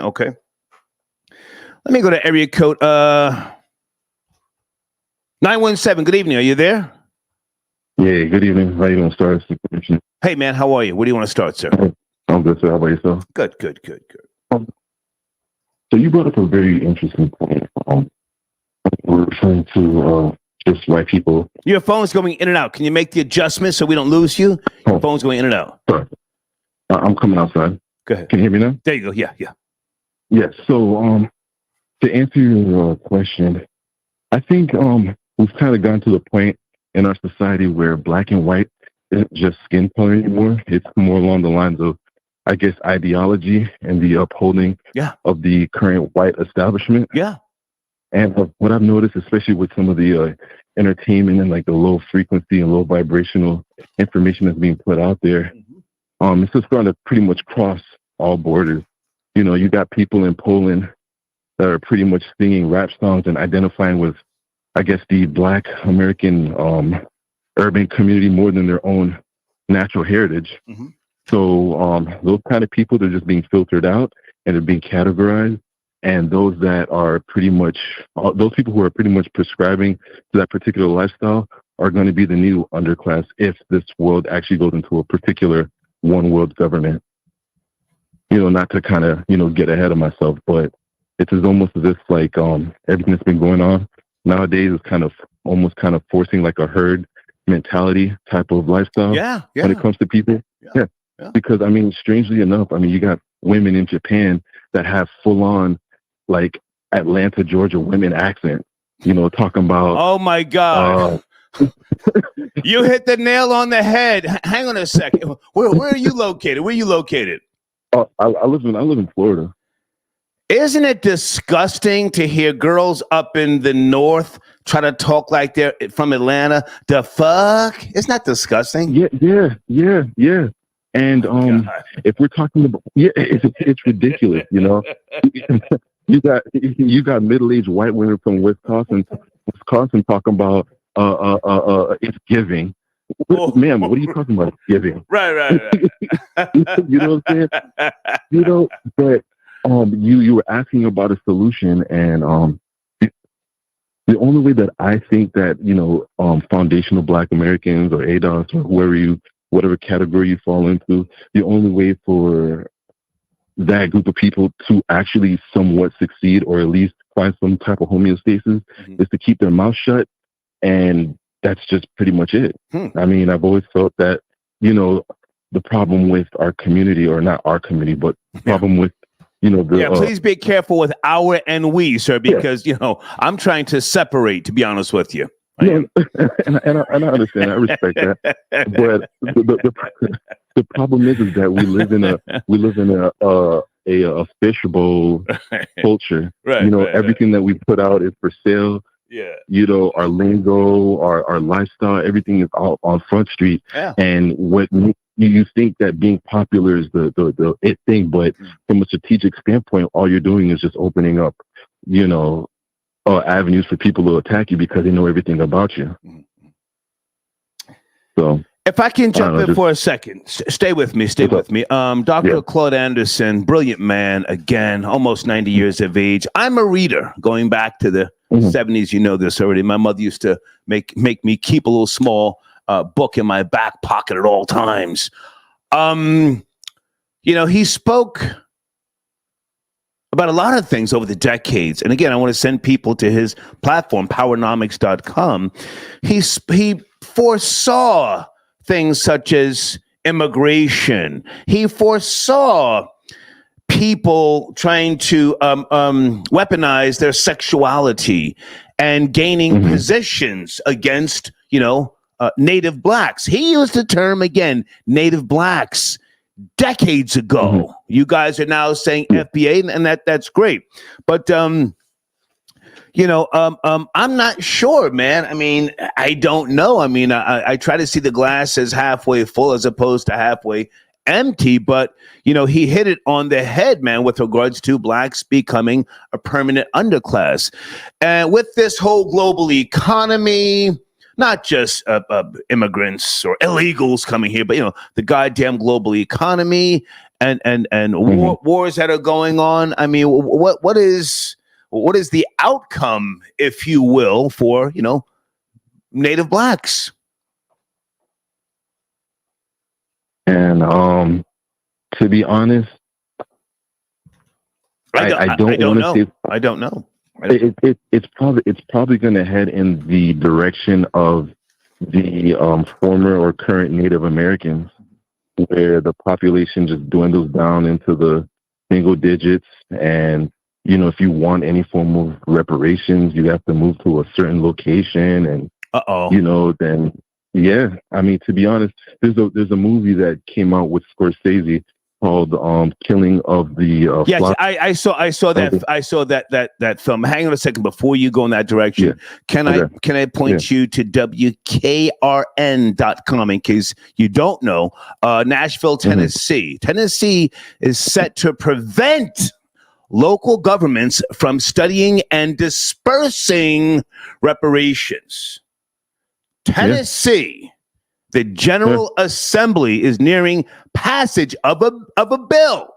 Let me go to area code 917. Good evening. Are you there? Yeah, good evening. How you going to start? Hey, man, how are you? Where do you want to start, sir? I'm good, sir. How about yourself? Good. So you brought up a very interesting point. We're referring to just white people. Your phone's going in and out. Can you make the adjustment so we don't lose you? Your phone's going in and out. Sorry. I'm coming outside. Go ahead. Can you hear me now? There you go. Yeah. Yes. So to answer your question, I think we've kind of gotten to the point in our society where black and white isn't just skin color anymore. It's more along the lines of, I guess, ideology and the upholding of the current white establishment. Yeah. And what I've noticed, especially with some of the entertainment and like the low frequency and low vibrational information that's being put out there, it's just going to pretty much cross all borders. You got people in Poland that are pretty much singing rap songs and identifying with, I guess, the Black American urban community more than their own natural heritage. Mm-hmm. So those kind of people, they're just being filtered out and they're being categorized. And those that are pretty much, those people who are pretty much prescribing to that particular lifestyle are going to be the new underclass if this world actually goes into a particular one world government. Not to kind of, get ahead of myself, but it's almost as if like everything that's been going on nowadays is almost forcing like a herd mentality type of lifestyle when it comes to people. Yeah. Because, strangely enough, you got women in Japan that have full on like Atlanta, Georgia women accent, talking about. Oh, my God. You hit the nail on the head. Hang on a second. Where are you located? Oh, I live in Florida. Isn't it disgusting to hear girls up in the north try to talk like they're from Atlanta? The fuck? Isn't that disgusting? Yeah. And if we're talking about, it's ridiculous. You got middle-aged white women from Wisconsin talking about it's giving. Ma'am, what are you talking about? Giving. Right. You know what I'm saying? But you were asking about a solution, and the only way that I think that foundational Black Americans or ADOS or whatever category you fall into, the only way for that group of people to actually somewhat succeed or at least find some type of homeostasis is to keep their mouth shut, and that's just pretty much it. I've always felt that the problem with our community, or not our community, but the problem with Please be careful with our and we, sir, because I'm trying to separate. To be honest with you, and I understand. I respect that, but the problem is that we live in a fishbowl culture. Everything that we put out is for sale. Yeah. Our lingo, our lifestyle, everything is all on Front Street. Yeah. And what you think that being popular is the it thing, but from a strategic standpoint, all you're doing is just opening up, avenues for people to attack you because they know everything about you. So. If I can jump in for a second, stay with me. Dr. Claude Anderson, brilliant man, again, almost 90 years of age. I'm a reader going back to the 70s. You know this already. My mother used to make me keep a little small book in my back pocket at all times. He spoke about a lot of things over the decades. And again, I want to send people to his platform, powernomics.com. He foresaw things such as immigration. He foresaw people trying to weaponize their sexuality and gaining positions against, native blacks. He used the term, again, native blacks decades ago. You guys are now saying FBA, and that's great. But I'm not sure, man. I mean, I don't know. I mean, I try to see the glass as halfway full as opposed to halfway empty, but, he hit it on the head, man, with regards to blacks becoming a permanent underclass. And with this whole global economy, not just immigrants or illegals coming here, but, the goddamn global economy and wars that are going on. I mean, what is the outcome, if you will, for, native blacks? And to be honest, I don't want to say. I don't know. It's probably going to head in the direction of the former or current Native Americans, where the population just dwindles down into the single digits. And, if you want any form of reparations, you have to move to a certain location. And, then, I mean, to be honest, there's a movie that came out with Scorsese called Killing of the Yes, I saw that film. Hang on a second before you go in that direction. Yeah. Can I point you to WKRN.com in case you don't know? Nashville, Tennessee. Tennessee is set to prevent local governments from studying and dispersing reparations. Tennessee. The General Assembly is nearing passage of a bill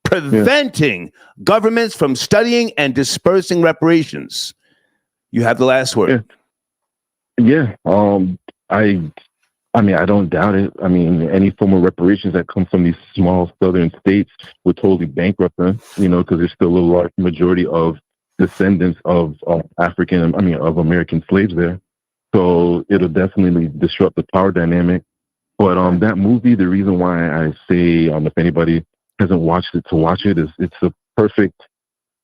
preventing governments from studying and dispersing reparations. You have the last word. Yeah. I mean, I don't doubt it. I mean, any form of reparations that come from these small southern states would totally bankrupt them, because there's still a large majority of descendants of American slaves there. So it'll definitely disrupt the power dynamic. But that movie, the reason why I say if anybody hasn't watched it to watch it is it's a perfect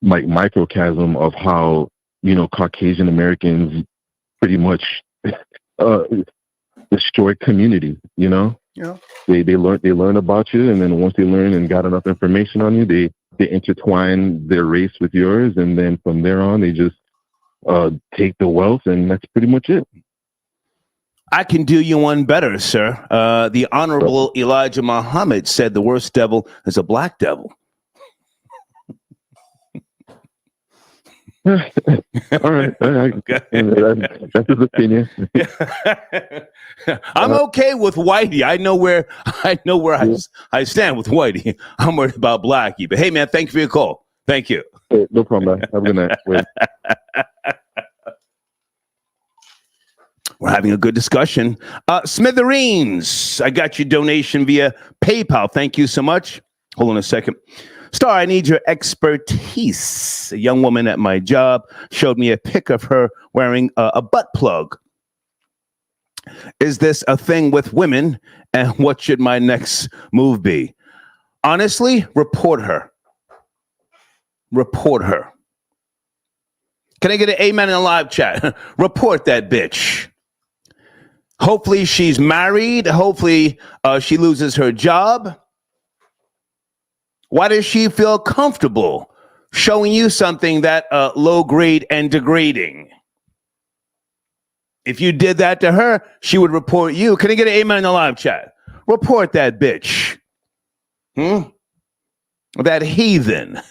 microcosm of how Caucasian Americans pretty much destroy community. They learn about you, and then once they learn and got enough information on you, they intertwine their race with yours, and then from there on they just take the wealth, and that's pretty much it. I can do you one better, sir. The Honorable Elijah Muhammad said the worst devil is a black devil. All right. That's his opinion. I'm okay with Whitey. I know where I stand with Whitey. I'm worried about Blackie. But hey, man, thank you for your call. Thank you. Hey, no problem, man. Have a good night. We're having a good discussion. Smithereens, I got your donation via PayPal. Thank you so much. Hold on a second. Star, I need your expertise. A young woman at my job showed me a pic of her wearing a butt plug. Is this a thing with women? And what should my next move be? Honestly, report her. report her. Can I get an amen in the live chat? Report that bitch. Hopefully she's married. Hopefully she loses her job. Why does she feel comfortable showing you something that low grade and degrading? If you did that to her, she would report you. Can I get an amen in the live chat? Report that bitch. That heathen.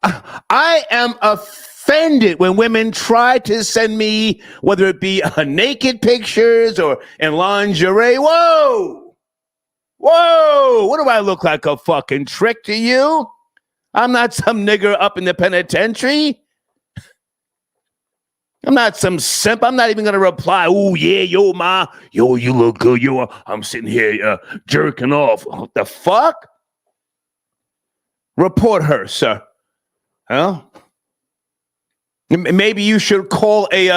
I am offended when women try to send me, whether it be naked pictures or in lingerie. Whoa! What do I look like, a fucking trick to you? I'm not some nigger up in the penitentiary. I'm not some simp. I'm not even going to reply. Oh, yeah, yo, ma. Yo, you look good. Yo, I'm sitting here jerking off. What the fuck? Report her, sir. Huh? Maybe you should call a,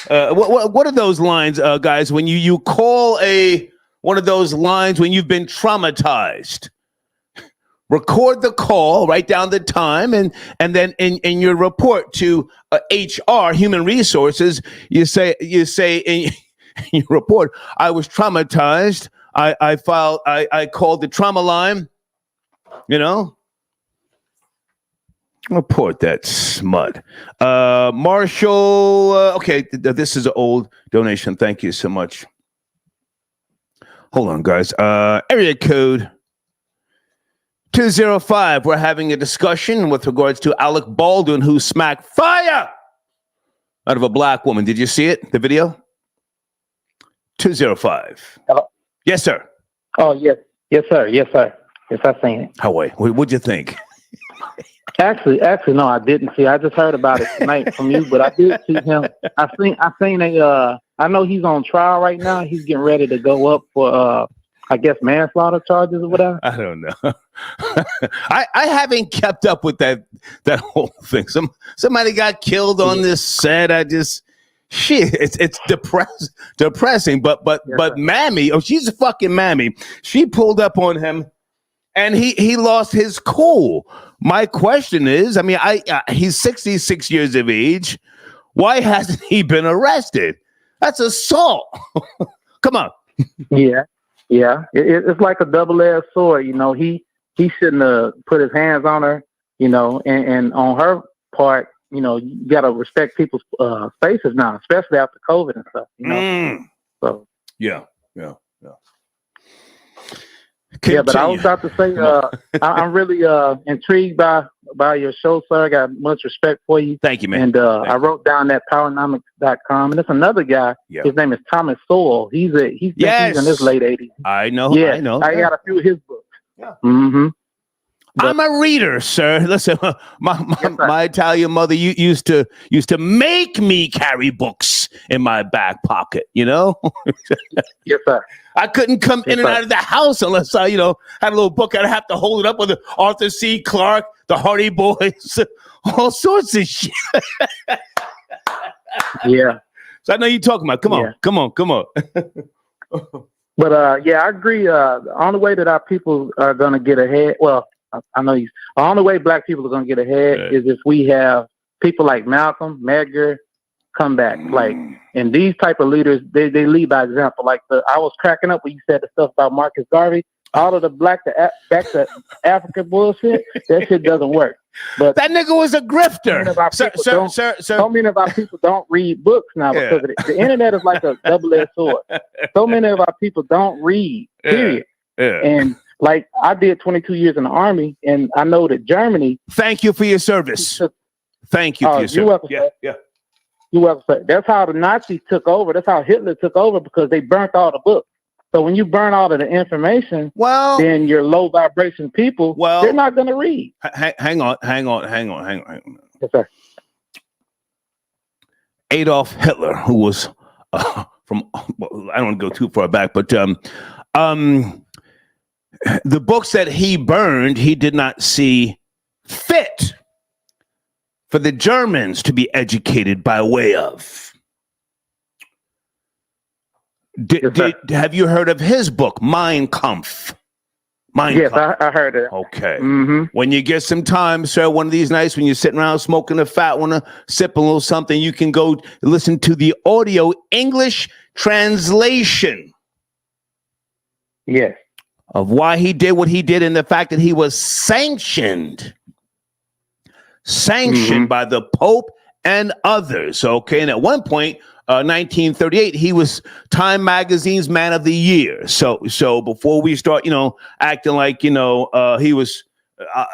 what are those lines, guys? When you call one of those lines when you've been traumatized. Record the call, write down the time, and then in your report to HR, Human Resources, you say in your report, I was traumatized. I called the trauma line. Report that smut. Marshall. Okay, this is an old donation. Thank you so much. Hold on, guys. Area code 205, we're having a discussion with regards to Alec Baldwin, who smacked fire out of a black woman. Did you see it, the video? 205. Hello? Yes, sir. Oh, yes. Yes, sir. Yes, sir. Yes, I seen it. How wait? What'd you think? Actually, no, I didn't see. I just heard about it tonight from you, but I did see him. I seen I know he's on trial right now. He's getting ready to go up for, I guess, manslaughter charges or whatever. I don't know. I haven't kept up with that whole thing. Somebody got killed on this set. It's depressing. But yes, Mammy, she's a fucking Mammy. She pulled up on him, and he lost his cool. My question is, he's 66 years of age. Why hasn't he been arrested? That's assault. Come on. Yeah. Yeah, it's like a double-edged sword. He shouldn't have put his hands on her, and on her part, you got to respect people's faces now, especially after COVID and stuff, So yeah. Yeah, but I was about to say, I'm really intrigued by your show, sir. I got much respect for you. Thank you, man. And I wrote down that powernomics.com, and there's another guy. Yeah. His name is Thomas Sowell. He's in his late 80s. I know. Yeah, I know. I got a few of his books. Yeah. Mm-hmm. I'm a reader, sir. Listen, my Italian mother used to make me carry books in my back pocket. Yes, sir. I couldn't come in and out of the house unless I, had a little book. I'd have to hold it up with Arthur C. Clarke, the Hardy Boys, all sorts of shit. Yeah. So I know you're talking about. Come on. But I agree. The only way that our people are going to get ahead, I know the only way black people are going to get ahead is if we have people like Malcolm, Medgar come back. And these type of leaders, they lead by example. I was cracking up when you said the stuff about Marcus Garvey. All of the back to Africa bullshit, that shit doesn't work. But that nigga was a grifter. Sir. So many of our people don't read books now because the internet is like a double-edged sword. So many of our people don't read, period. Yeah. And I did 22 years in the Army, and I know that Germany. Thank you for your service. Thank you for your service. You're welcome, sir. Yeah. You're welcome, sir. That's how the Nazis took over. That's how Hitler took over, because they burnt all the books. So when you burn all of the information, then your low vibration people, they're not going to read. Hang on. Yes, sir. Adolf Hitler, who was I don't want to go too far back, but the books that he burned, he did not see fit for the Germans to be educated by way of. Have you heard of his book, Mein Kampf? Yes, I heard it. Okay. Mm-hmm. When you get some time, sir, one of these nights when you're sitting around smoking a fat one, sipping a little something, you can go listen to the audio English translation. Yes. Of why he did what he did and the fact that he was sanctioned by the Pope and others. Okay. And at one point, 1938, he was Time Magazine's Man of the Year. So before we start, acting like, he was,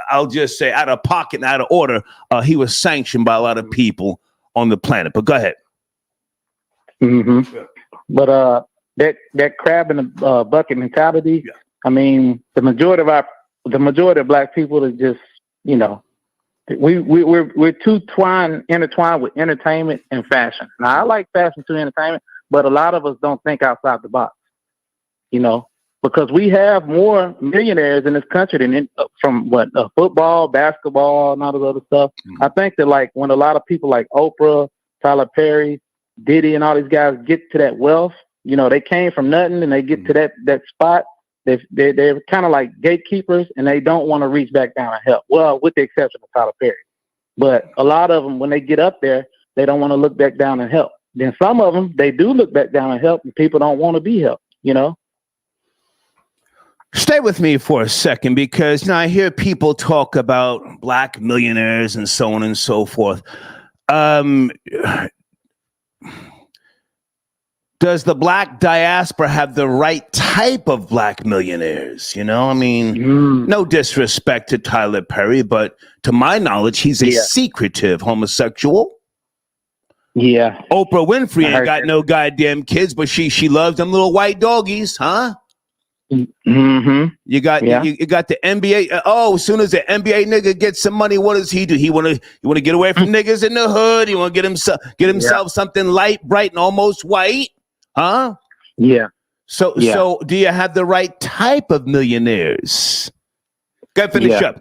I'll just say out of pocket and out of order, he was sanctioned by a lot of people on the planet. But go ahead. Mm-hmm. But that crab in the bucket mentality, yeah. I mean, the majority of black people is just, we're too intertwined with entertainment and fashion. Now, I like fashion to entertainment, but a lot of us don't think outside the box, because we have more millionaires in this country than from football, basketball, and all this other stuff. Mm-hmm. I think that like when a lot of people like Oprah, Tyler Perry, Diddy, and all these guys get to that wealth, they came from nothing and they get to that spot. They're kind of like gatekeepers, and they don't want to reach back down and help. Well, with the exception of Tyler Perry. But a lot of them, when they get up there, they don't want to look back down and help. Then some of them, they do look back down and help, and people don't want to be helped, Stay with me for a second, because I hear people talk about black millionaires and so on and so forth. Does the black diaspora have the right type of black millionaires? No disrespect to Tyler Perry, but to my knowledge, he's a secretive homosexual. Yeah. Oprah Winfrey ain't got no goddamn kids, but she loves them little white doggies, huh? Mm-hmm. You got the NBA. As soon as the NBA nigga gets some money, what does he do? He want to get away from niggas in the hood. He want to get himself something light, bright, and almost white. Huh? Yeah. So do you have the right type of millionaires? Go finish up.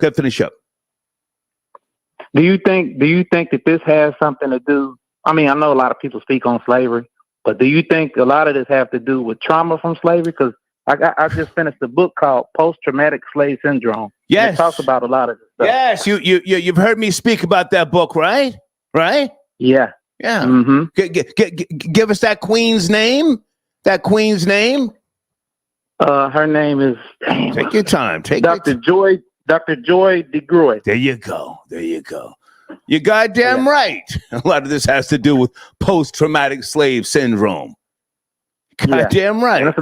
Do you think that this has something to do? I mean, I know a lot of people speak on slavery, but do you think a lot of this have to do with trauma from slavery? Because I just finished a book called Post-Traumatic Slave Syndrome. Yes. It talks about a lot of this stuff. Yes, you've heard me speak about that book, right? Right? Yeah. Yeah. Mm-hmm. Give us that queen's name. Her name is. Take your time. Dr. Joy DeGroy. There you go. You're goddamn right. A lot of this has to do with post-traumatic slave syndrome. Goddamn right. And there's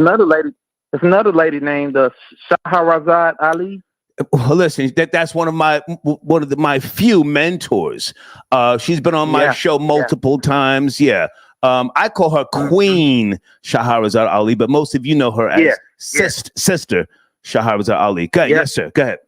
another lady named Shahrazad Ali. Well, listen, that's one of my few mentors. She's been on my show multiple times. Yeah. I call her Queen Shahrazad Ali, but most of you know her as Sister Shahrazad Ali. Go ahead. Yes, sir. Go ahead.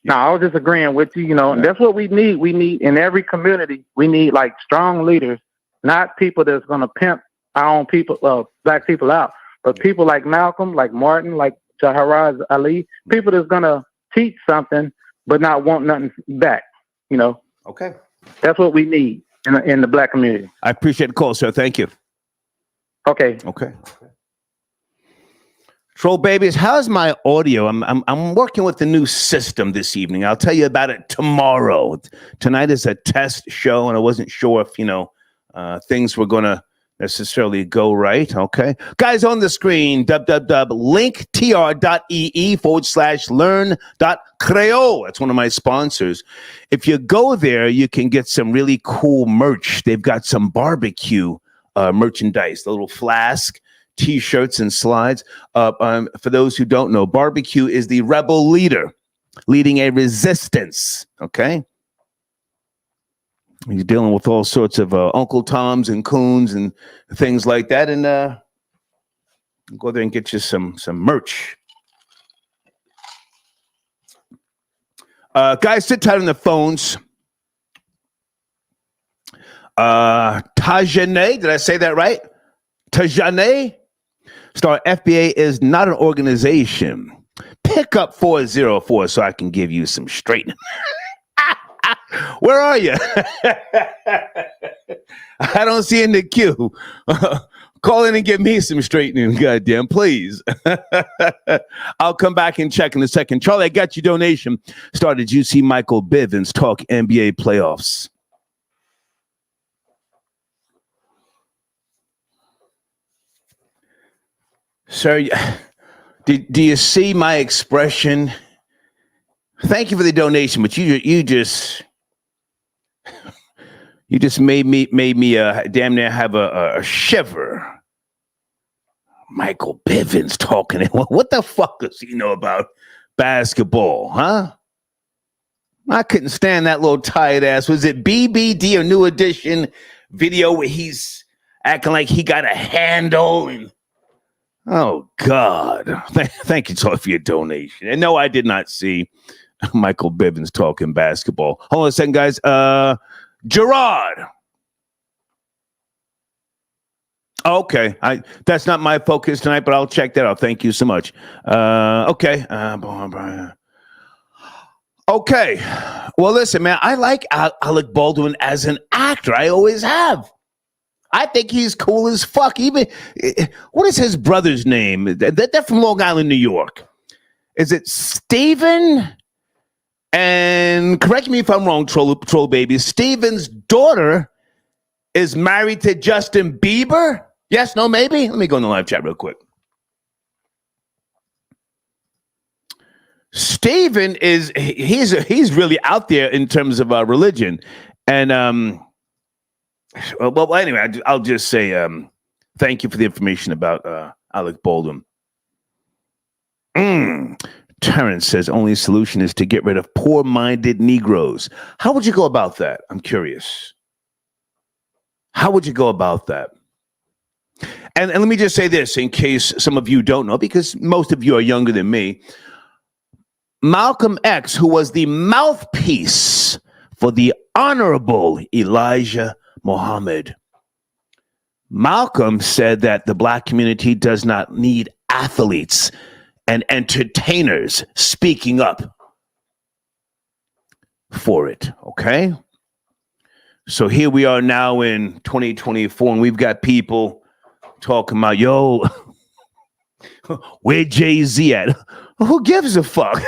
No, I was just agreeing with you. That's what we need. We need in every community. We need like strong leaders, not people that's going to pimp our own people, black people out, but people like Malcolm, like Martin, like Shahrazad Ali, people that's going to teach something, but not want nothing back. Okay. That's what we need in the black community. I appreciate the call, sir. Thank you. Okay. Troll babies, how's my audio? I'm working with the new system this evening. I'll tell you about it tomorrow. Tonight is a test show, and I wasn't sure if things were going to necessarily go right. Okay, guys, on the screen, www.linktr.ee/learn.creole. That's one of my sponsors. If you go there, you can get some really cool merch. They've got some barbecue merchandise, the little flask, T-shirts, and slides. For those who don't know, barbecue is the rebel leader leading a resistance. Okay. He's dealing with all sorts of Uncle Toms and Coons and things like that. And go there and get you some merch. Guys, sit tight on the phones. Tajane, did I say that right? Tajane? Star FBA is not an organization. Pick up 404 so I can give you some straightening. Where are you? I don't see in the queue. Call in and give me some straightening, goddamn, please. I'll come back and check in a second. Charlie, I got your donation. Did you see Michael Bivens talk NBA playoffs? Sir, do you see my expression? Thank you for the donation, but you just made me damn near have a shiver. Michael Bivens talking. What the fuck does he know about basketball, huh? I couldn't stand that little tired ass. Was it BBD or New Edition video where he's acting like he got a handle? And oh, God. Thank you, Charlie, for your donation. And no, I did not see Michael Bivens talking basketball. Hold on a second, guys. Gerard. Okay, that's not my focus tonight, but I'll check that out. Thank you so much. Okay. Okay. Well, listen, man, I like Alec Baldwin as an actor. I always have. I think he's cool as fuck. Even, what is his brother's name? They're from Long Island, New York. Is it Steven? And correct me if I'm wrong, troll baby. Steven's daughter is married to Justin Bieber? Yes, no, maybe? Let me go in the live chat real quick. Steven he's really out there in terms of religion. And well anyway, I'll just say thank you for the information about Alec Baldwin. Terrence says only solution is to get rid of poor-minded Negroes. How would you go about that? I'm curious. How would you go about that? And let me just say this in case some of you don't know, because most of you are younger than me. Malcolm X, who was the mouthpiece for the Honorable Elijah Muhammad, Malcolm said that the black community does not need athletes and entertainers speaking up for it, okay? So here we are now in 2024, and we've got people talking about, yo, where Jay-Z at? Who gives a fuck?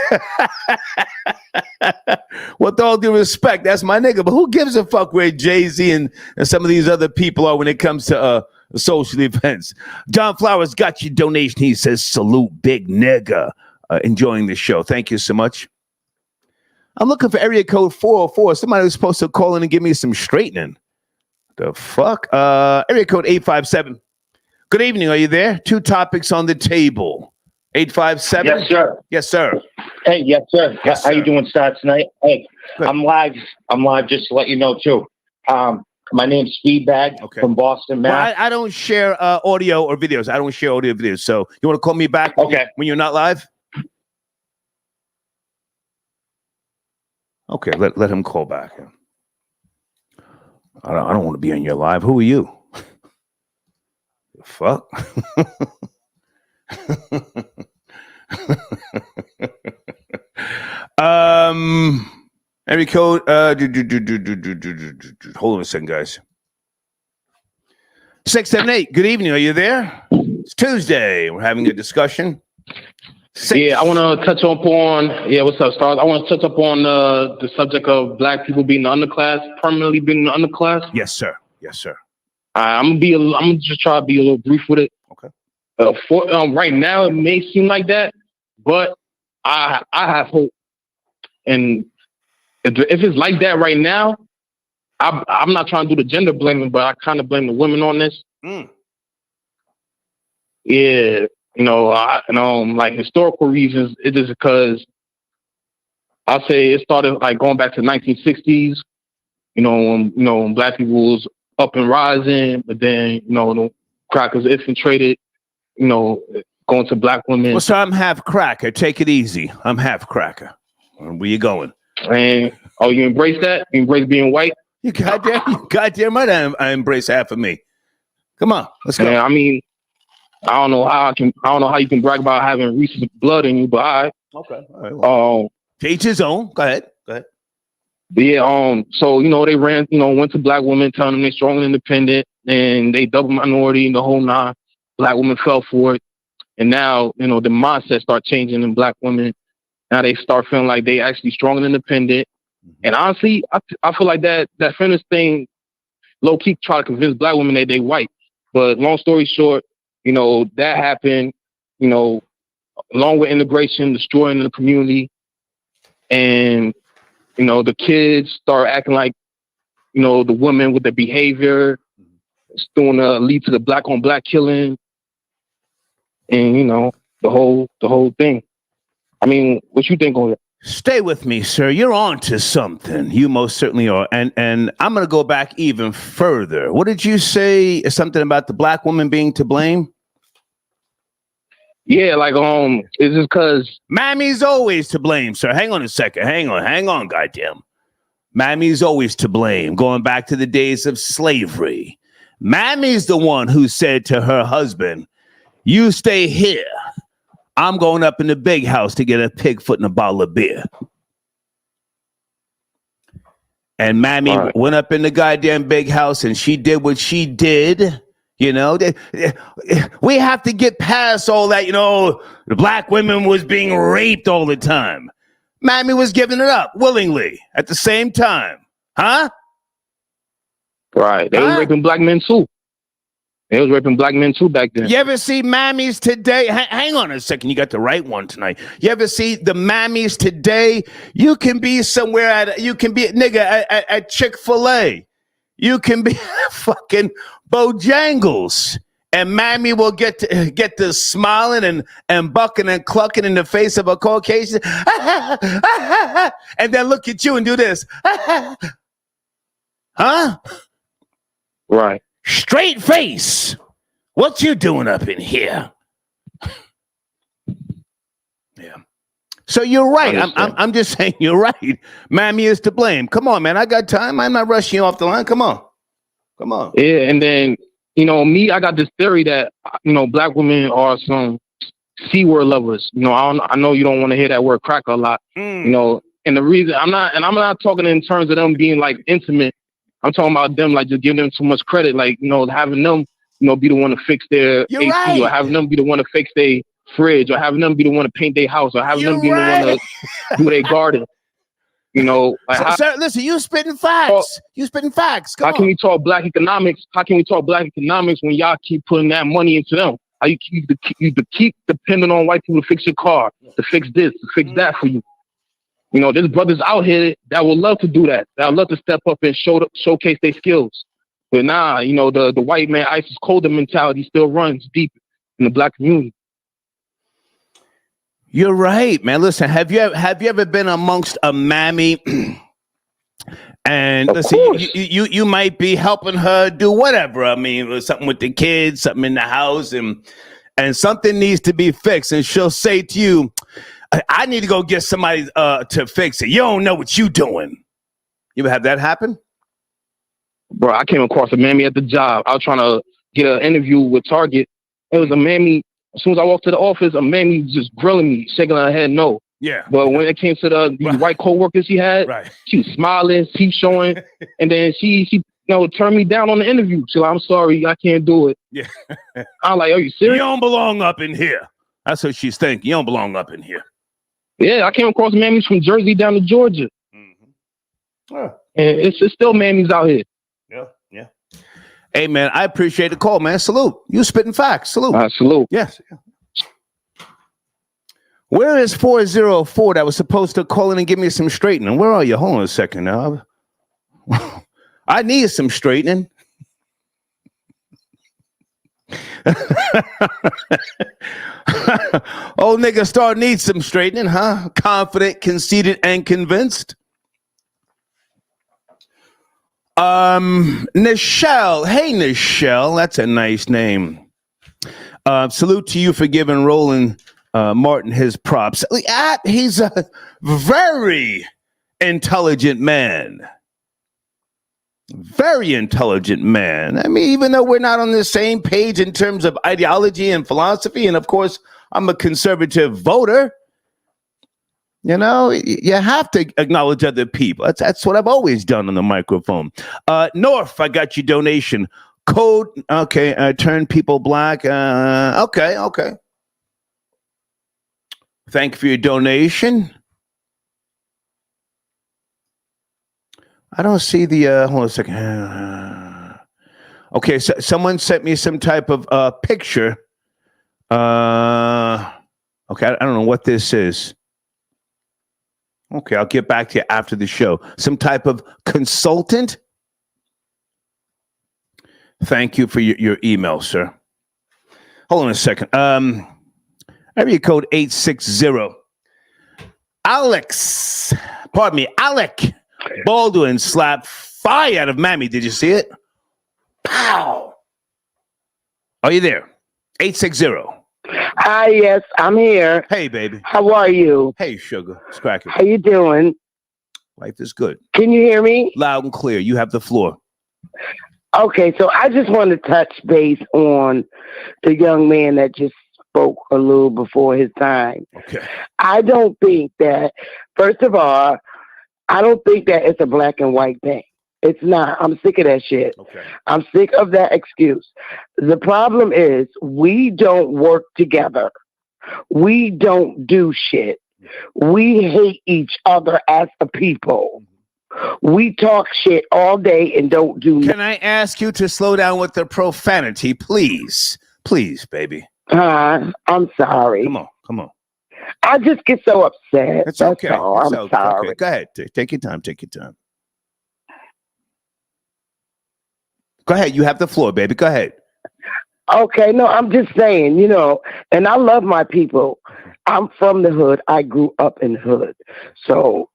With all due respect, that's my nigga, but who gives a fuck where Jay-Z and some of these other people are when it comes to social events? John Flowers got your donation. He says, salute, big nigga. Enjoying the show. Thank you so much. I'm looking for area code 404. Somebody was supposed to call in and give me some straightening. The fuck? Area code 857. Good evening. Are you there? Two topics on the table. 857? Yes, sir. Yes, sir. Hey, yes, sir. Yes, How sir. you doing, Stats tonight? Hey, Good. I'm live just to let you know, too. My name's Speedbag from Boston, Mass. Well, I don't share audio or videos. I don't share audio or videos. So you want to call me back when you're not live? Okay, let him call back. I don't want to be on your live. Who are you? Fuck. Area code. Hold on a second, guys. 678. Good evening. Are you there? It's Tuesday. We're having a discussion. Yeah, I want to touch upon. Yeah, what's up, Stars? I want to touch up on the subject of black people being the underclass, permanently being the underclass. Yes, sir. Yes, sir. I'm gonna just try to be a little brief with it. Okay. Right now, it may seem like that, but I have hope. And if it's like that right now, I'm not trying to do the gender blaming, but I kind of blame the women on this. Yeah, like historical reasons. It is because I'll say it started like going back to the 1960s. When black people was up and rising, but then the crackers infiltrated. Going to black women. Well, so I'm half cracker. Take it easy. I'm half cracker. Where you going? And you embrace that? You embrace being white? You goddamn right. I embrace half of me. Come on, let's go. And, I don't know how you can brag about having Reese's blood in you, but okay. All right, well. To each his own. Go ahead. Yeah, so, they ran, went to black women telling them they're strong and independent, and they double minority and the whole nine. Black women fell for it. And now, the mindset start changing in black women. Now they start feeling like they actually strong and independent. And honestly, I feel like that feminist thing, low key try to convince black women that they white. But long story short, that happened, along with integration, destroying the community. And, the kids start acting like, the women with their behavior. It's going to lead to the black on black killing. And, the whole thing. I mean, what you think on that? Stay with me, sir. You're on to something. You most certainly are. And I'm going to go back even further. What did you say? Something about the black woman being to blame? Yeah, like, it's just because Mammy's always to blame, sir. Hang on a second. Hang on, goddamn. Mammy's always to blame. Going back to the days of slavery. Mammy's the one who said to her husband, "You stay here. I'm going up in the big house to get a pig foot and a bottle of beer." And Mammy went up in the goddamn big house and she did what she did. We have to get past all that, the black women was being raped all the time. Mammy was giving it up willingly at the same time. Huh? Right. They was raping black men too. They was raping black men too back then. You ever see mammies today? Hang on a second. You got the right one tonight. You ever see the mammies today? You can be somewhere at Chick-fil-A. You can be fucking Bojangles. And mammy will get to smiling and bucking and clucking in the face of a Caucasian. And then look at you and do this. Huh? Right. Straight face. What you doing up in here? Yeah. So you're right. I'm just saying you're right. Mammy is to blame. Come on, man. I got time. I'm not rushing you off the line. Come on. Yeah, and then me, I got this theory that black women are some C-word lovers. I know you don't want to hear that word crack a lot. And the reason I'm not talking in terms of them being like intimate. I'm talking about them like just giving them too much credit, like having them be the one to fix their AC, or having them be the one to fix their fridge, or having them be the one to paint their house, or having them be the one to do their garden. Sir, listen, you spitting facts. Come on. How can we talk black economics? How can we talk black economics when y'all keep putting that money into them? How you keep depending on white people to fix your car, to fix this, to fix that for you? There's brothers out here that would love to do that. That would love to step up and showcase their skills. But nah, the white man ISIS colder mentality still runs deep in the black community. You're right, man. Listen, have you ever been amongst a mammy? And listen, you might be helping her do whatever. I mean, something with the kids, something in the house, and something needs to be fixed. And she'll say to you, "I need to go get somebody to fix it. You don't know what you doing." You ever have that happen? Bro, I came across a mammy at the job. I was trying to get an interview with Target. It was a mammy. As soon as I walked to the office, a mammy was just grilling me, shaking her head no. Yeah. But when it came to the white co-workers she had, she was smiling, teeth showing, and then she turned me down on the interview. She's like, "I'm sorry, I can't do it." Yeah. I'm like, "Are you serious? You don't belong up in here." That's what she's thinking. You don't belong up in here. Yeah, I came across mammies from Jersey down to Georgia. Mm-hmm. And it's still mammies out here. Yeah. Hey, man, I appreciate the call, man. Salute. You spitting facts. Salute. Salute. Yes. Where is 404 that was supposed to call in and give me some straightening? Where are you? Hold on a second now. I need some straightening. Old nigga Star needs some straightening, huh? Confident, conceited, and convinced. Nichelle. Hey, Nichelle. That's a nice name. Salute to you for giving Roland Martin his props. He's a very intelligent man. Very intelligent man. I mean, even though we're not on the same page in terms of ideology and philosophy, and of course, I'm a conservative voter, You know, you have to acknowledge other people. That's what I've always done on the microphone. North, I got your donation. Code, okay, turn people black. Okay. Thank you for your donation. I don't see the, hold on a second. Okay, so someone sent me some type of picture. Okay, I don't know what this is. Okay, I'll get back to you after the show. Some type of consultant? Thank you for your email, sir. Hold on a second. Area code 860. Alec Baldwin slapped fire out of Mammy. Did you see it? Pow! Are you there? 860. Hi, yes, I'm here. Hey, baby. How are you? Hey, sugar. It's cracking. How you doing? Life is good. Can you hear me? Loud and clear. You have the floor. Okay, so I just want to touch base on the young man that just spoke a little before his time. Okay. I don't think that, first of all, I don't think that it's a black and white thing. It's not. I'm sick of that shit. Okay. I'm sick of that excuse. The problem is we don't work together. We don't do shit. We hate each other as a people. We talk shit all day and don't do nothing. Can I ask you to slow down with the profanity, please? Please, baby. I'm sorry. Come on. I just get so upset. It's okay. That's all. I'm sorry. Okay. Go ahead. Take your time. Go ahead. You have the floor, baby. Go ahead. Okay, no, I'm just saying, and I love my people. I'm from the hood. I grew up in the hood. So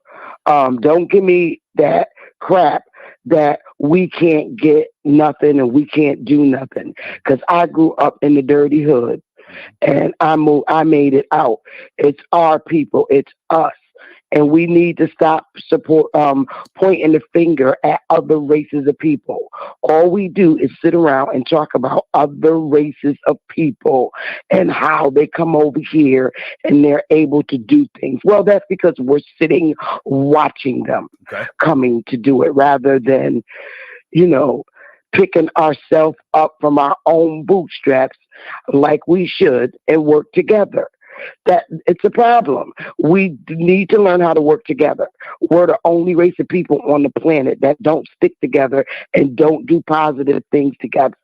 don't give me that crap that we can't get nothing and we can't do nothing. Because I grew up in the dirty hood and I made it out. It's our people. It's us. And we need to stop pointing the finger at other races of people. All we do is sit around and talk about other races of people and how they come over here and they're able to do things. Well, that's because we're sitting watching them coming to do it rather than, picking ourselves up from our own bootstraps like we should and work together. That it's a problem. We need to learn how to work together. We're the only race of people on the planet that don't stick together and don't do positive things together.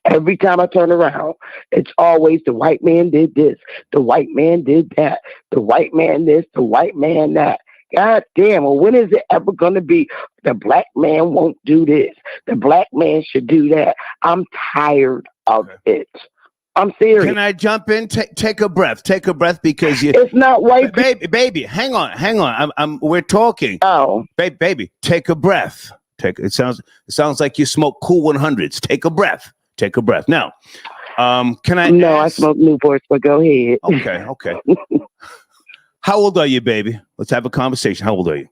Every time I turn around, it's always the white man did this, the white man did that, the white man this, the white man that. God damn, well, when is it ever going to be the black man won't do this, the black man should do that? I'm tired of it. I'm serious. Can I jump in? Take a breath. Take a breath because it's not white. Baby, hang on. We're talking. Oh, baby, take a breath. It sounds like you smoke Cool 100s. Take a breath. Now, can I? No, I smoke Newports, but go ahead. Okay. How old are you, baby? Let's have a conversation. How old are you?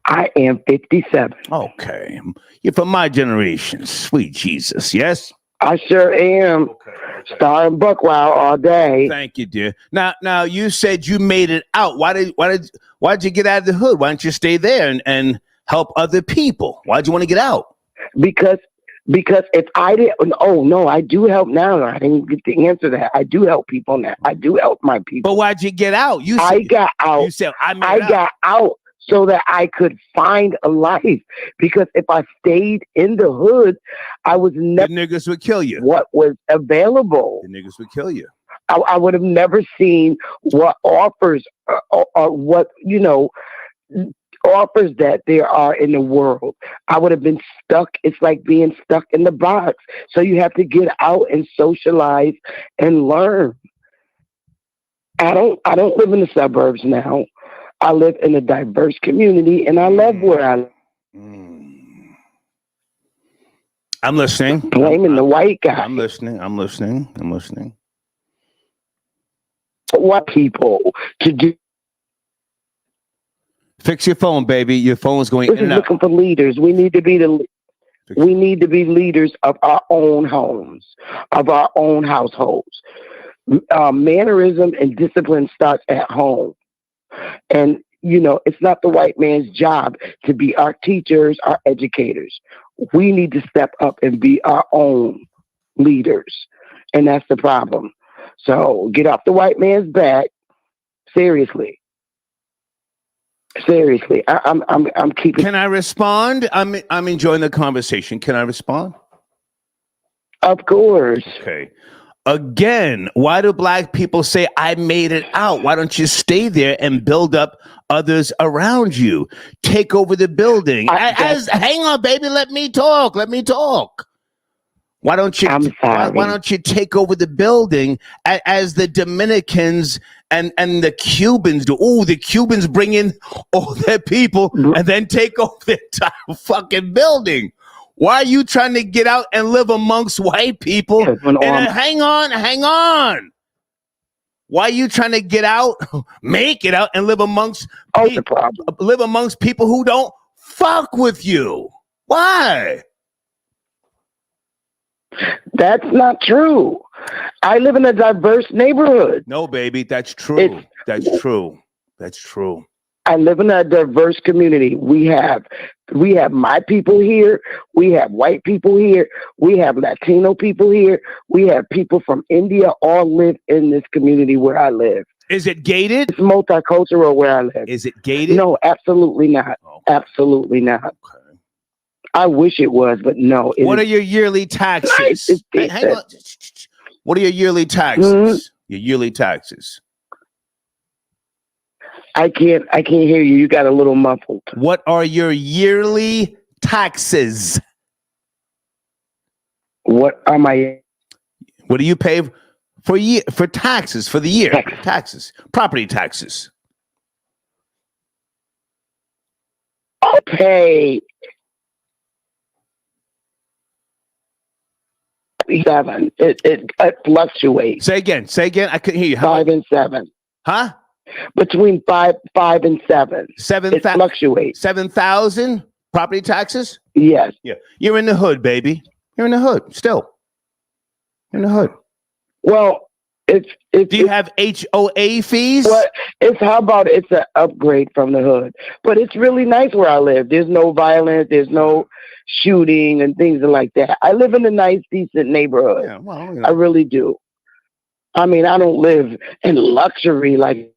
I am 57. Okay, you're from my generation. Sweet Jesus, yes. I sure am. Okay. Starring Buckwild all day. Thank you, dear. Now you said you made it out. Why'd you get out of the hood? Why don't you stay there and help other people? Why'd you want to get out? Because if I didn't, I do help now. I didn't get to answer that. I do help people now. I do help my people. But why'd you get out? I got out. You said I got out so that I could find a life. Because if I stayed in the hood, I was never. The niggas would kill you. What was available? The niggas would kill you. I would have never seen what offers or what offers that there are in the world. I would have been stuck. It's like being stuck in the box. So you have to get out and socialize and learn. I don't live in the suburbs now. I live in a diverse community, and I love where I live. I'm listening. Blaming the white guy. I'm listening. What people to do? Fix your phone, baby. Your phone's going in and out. Looking for leaders. We need to be leaders of our own homes, of our own households. Mannerism and discipline starts at home. And, it's not the white man's job to be our teachers, our educators. We need to step up and be our own leaders. And that's the problem. So get off the white man's back. Seriously. I'm keeping. Can I respond? I'm enjoying the conversation. Can I respond? Of course. Okay. Again, why do black people say I made it out? Why don't you stay there and build up others around you? Take over the building. Hang on, baby. Let me talk. Why don't you? Why don't you take over the building as the Dominicans and the Cubans do? Oh, the Cubans bring in all their people and then take over the entire fucking building. Why are you trying to get out and live amongst white people? Hang on. Why are you trying to get out, make it out, and live amongst people who don't fuck with you? Why? That's not true. I live in a diverse neighborhood. No, baby, that's true. That's true. I live in a diverse community. We have my people here. We have white people here. We have Latino people here. We have people from India all live in this community where I live. Is it gated? It's multicultural where I live. Is it gated? No, absolutely not. Okay. Absolutely not. Okay. I wish it was, but no. What are your yearly taxes? Hang on. What are your yearly taxes? Mm-hmm. Your yearly taxes. I can't hear you. You got a little muffled. What are your yearly taxes? What are my? What do you pay for taxes for the year? Taxes, property taxes. I'll pay 7. It fluctuates. Say again. I couldn't hear you. 5 and 7. Huh? Between 5 and 7. It fluctuates. 7,000 property taxes? Yes. Yeah. You're in the hood, baby. You're in the hood still. You're in the hood. Well, do you have HOA fees? Well, how about it's an upgrade from the hood? But it's really nice where I live. There's no violence. There's no shooting and things like that. I live in a nice, decent neighborhood. Yeah, well, I really do. I mean, I don't live in luxury like.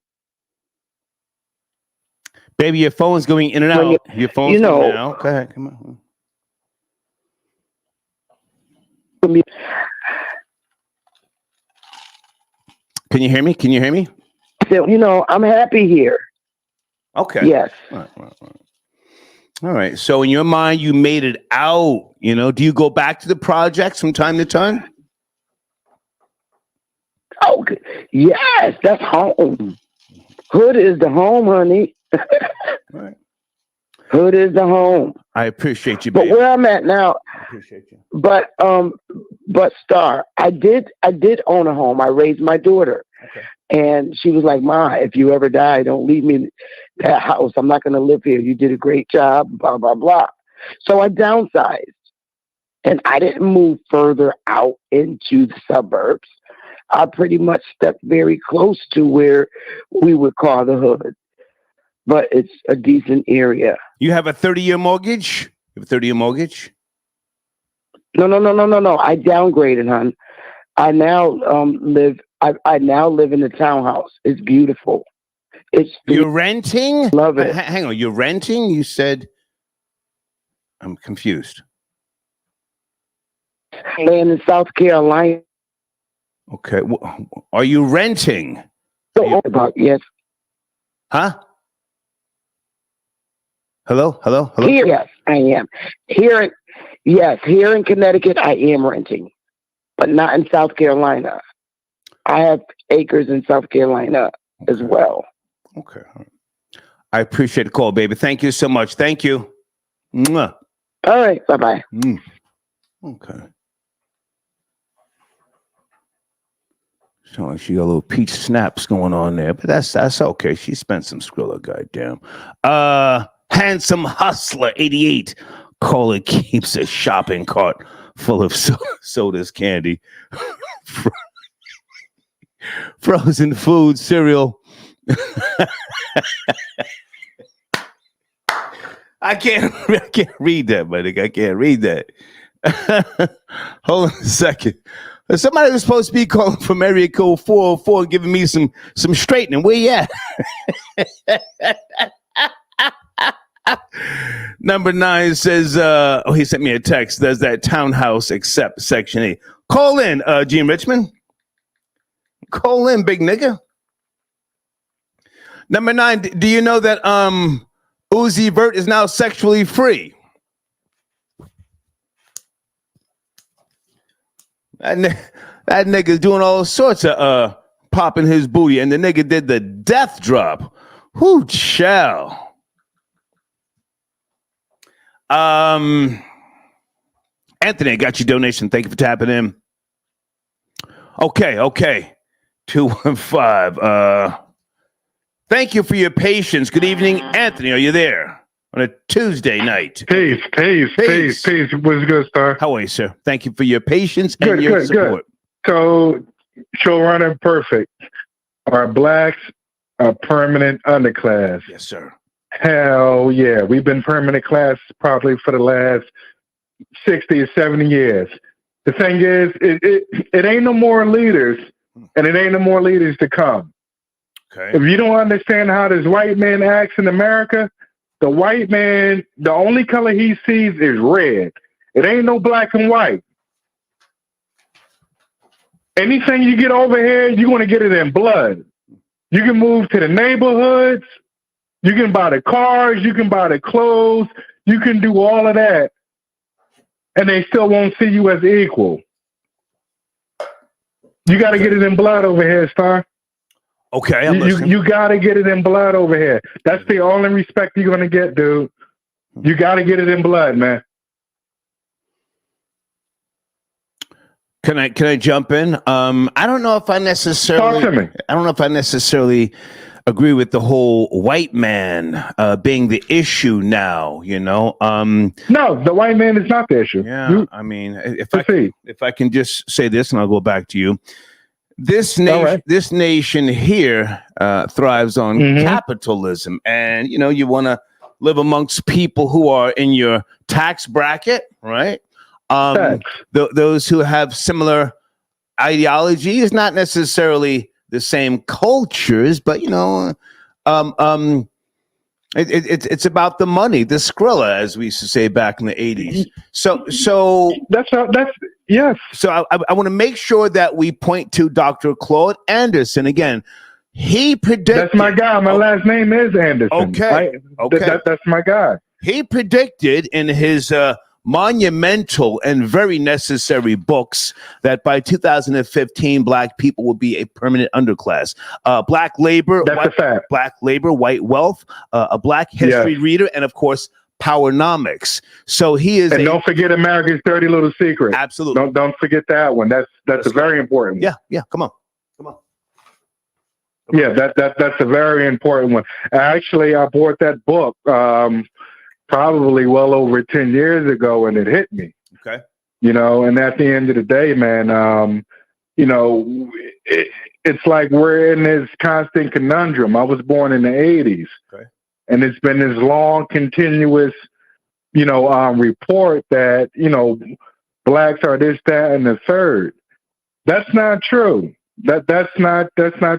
Baby, your phone's going in and out. Your phone's going in and out. Go ahead, come on. Can you hear me? So, I'm happy here. Okay. Yes. All right. So in your mind, you made it out. Do you go back to the projects from time to time? Oh, yes. That's home. Hood is the home, honey. Right. Hood is the home. I appreciate you, baby. But where I'm at now, I appreciate you. But Star, I did own a home. I raised my daughter. Okay. And she was like, Ma, if you ever die, don't leave me that house. I'm not going to live here. You did a great job, blah, blah, blah. So I downsized. And I didn't move further out into the suburbs. I pretty much stepped very close to where we would call the hood. But it's a decent area. You have a 30-year mortgage? You have a 30-year mortgage? No. I downgraded, hon. I now live in a townhouse. It's beautiful. You're renting? Love it. Hang on. You're renting? You said. I'm confused. Land in South Carolina. Okay. Are you renting? Yes. Huh? Hello? Here, yes, I am. Here in Connecticut, I am renting, but not in South Carolina. I have acres in South Carolina as well. Okay. I appreciate the call, baby. Thank you so much. Thank you. Mwah. All right. Bye-bye. Okay. Sound like she got a little peach snaps going on there, but that's okay. She spent some Skrilla, goddamn. Handsome Hustler 88. Caller keeps a shopping cart full of sodas, candy, frozen food, cereal, I can't read that, buddy. I can't read that. Hold on a second. Somebody was supposed to be calling from area code 404 and giving me some straightening. Where you at? Number 9 says, he sent me a text. Does that townhouse accept Section 8? Call in, Gene Richmond. Call in, big nigga. Number 9, do you know that Uzi Vert is now sexually free? That nigga's doing all sorts of popping his booty, and the nigga did the death drop. Whoo, child. Anthony, I got your donation. Thank you for tapping in. Okay. 215. Thank you for your patience. Good evening, Anthony. Are you there on a Tuesday night? Peace. What's good, Star? How are you, sir? Thank you for your patience and your support. Good. So, showrunner perfect. Are blacks a permanent underclass? Yes, sir. Hell yeah. We've been permanent class probably for the last 60 or 70 years. The thing is, it ain't no more leaders, and it ain't no more leaders to come. Okay. If you don't understand how this white man acts in America, the white man, the only color he sees is red. It ain't no black and white. Anything you get over here, you're going to get it in blood. You can move to the neighborhoods. You can buy the cars. You can buy the clothes. You can do all of that. And they still won't see you as equal. You got to get it in blood over here, Star. Okay, you got to get it in blood over here. That's the only respect you're going to get, dude. You got to get it in blood, man. Can I jump in? I don't know if I necessarily. Talk to me. I don't know if I necessarily agree with the whole white man being the issue now. You know. No, the white man is not the issue. Yeah, I mean, if I can just say this, and I'll go back to you. This nation here thrives on capitalism, and you want to live amongst people who are in your tax bracket, right? Those who have similar ideologies, not necessarily the same cultures, but it's about the money, the Skrilla, as we used to say back in the 80s. So that's yes. So I want to make sure that we point to Dr. Claude Anderson again. He predicted. That's my guy. My last name is Anderson. Okay. That's my guy. He predicted in his monumental and very necessary books that by 2015, black people will be a permanent underclass. Black labor, black labor, white wealth, a black history reader, and of course, Powernomics. So he is. And don't forget America's Dirty Little Secret. Absolutely. Don't forget that one. That's a very important one. Yeah. Come on. Yeah, that's a very important one. Actually, I bought that book probably well over 10 years ago, and it hit me. Okay. And at the end of the day, man, it's like we're in this constant conundrum. I was born in the 80s. Okay. And it's been this long, continuous, report that, blacks are this, that, and the third. That's not true. That's not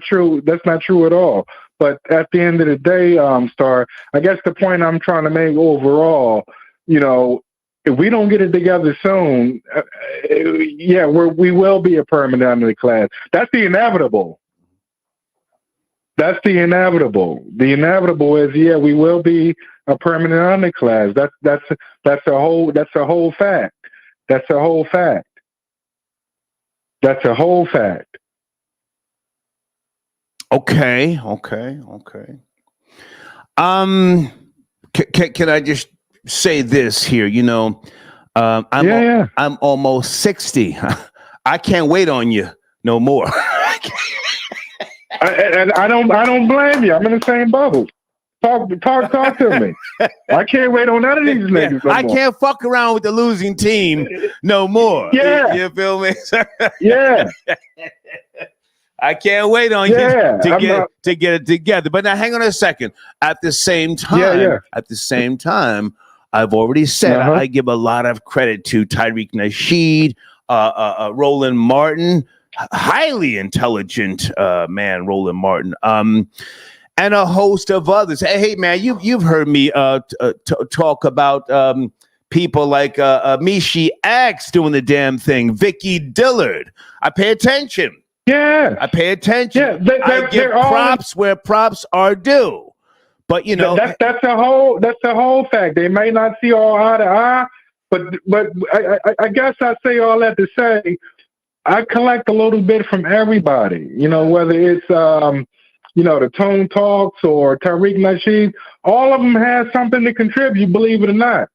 true. That's not true at all. But at the end of the day, Star, I guess the point I'm trying to make overall, if we don't get it together soon, we will be a permanent underclass. That's the inevitable. That's the inevitable. The inevitable is, we will be a permanent underclass. That's a whole fact. That's a whole fact. That's a whole fact. Okay. Can I just say this here? I'm almost 60. I can't wait on you no more. And I don't blame you. I'm in the same bubble. Talk to me. I can't wait on none of these niggas. No I can't fuck around with the losing team no more. Yeah. You feel me? Yeah. I can't wait on you to get it together. But now, hang on a second. At the same time, I've already said I give a lot of credit to Tariq Nasheed, Roland Martin, highly intelligent man, Roland Martin, and a host of others. Hey, man, you've heard me talk about people like Mishi X doing the damn thing, Vicky Dillard. I pay attention. Yeah, I pay attention. Yeah, I give props where props are due. But that's the whole fact. They may not see all eye to eye, but I guess I say all that to say I collect a little bit from everybody. Whether it's the Tone Talks or Tariq Nasheed, all of them have something to contribute. Believe it or not.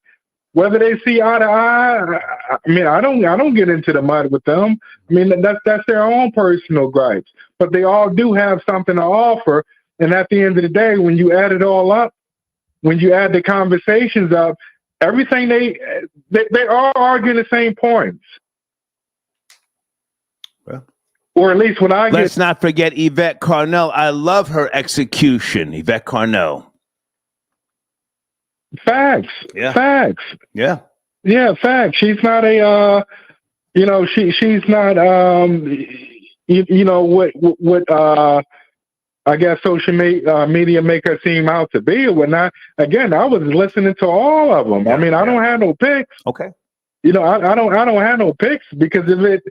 Whether they see eye to eye, I mean, I don't get into the mud with them. I mean, that's their own personal gripes. But they all do have something to offer. And at the end of the day, when you add it all up, when you add the conversations up, everything they all argue the same points. Well, or at least when let's not forget Yvette Carnell. I love her execution, Yvette Carnell. Facts. Yeah. Facts. Yeah. Yeah, facts. She's not a she's not what I guess social media make her seem out to be or whatnot. Again, I was listening to all of them. I mean, I don't have no picks. Okay. I don't have no picks because if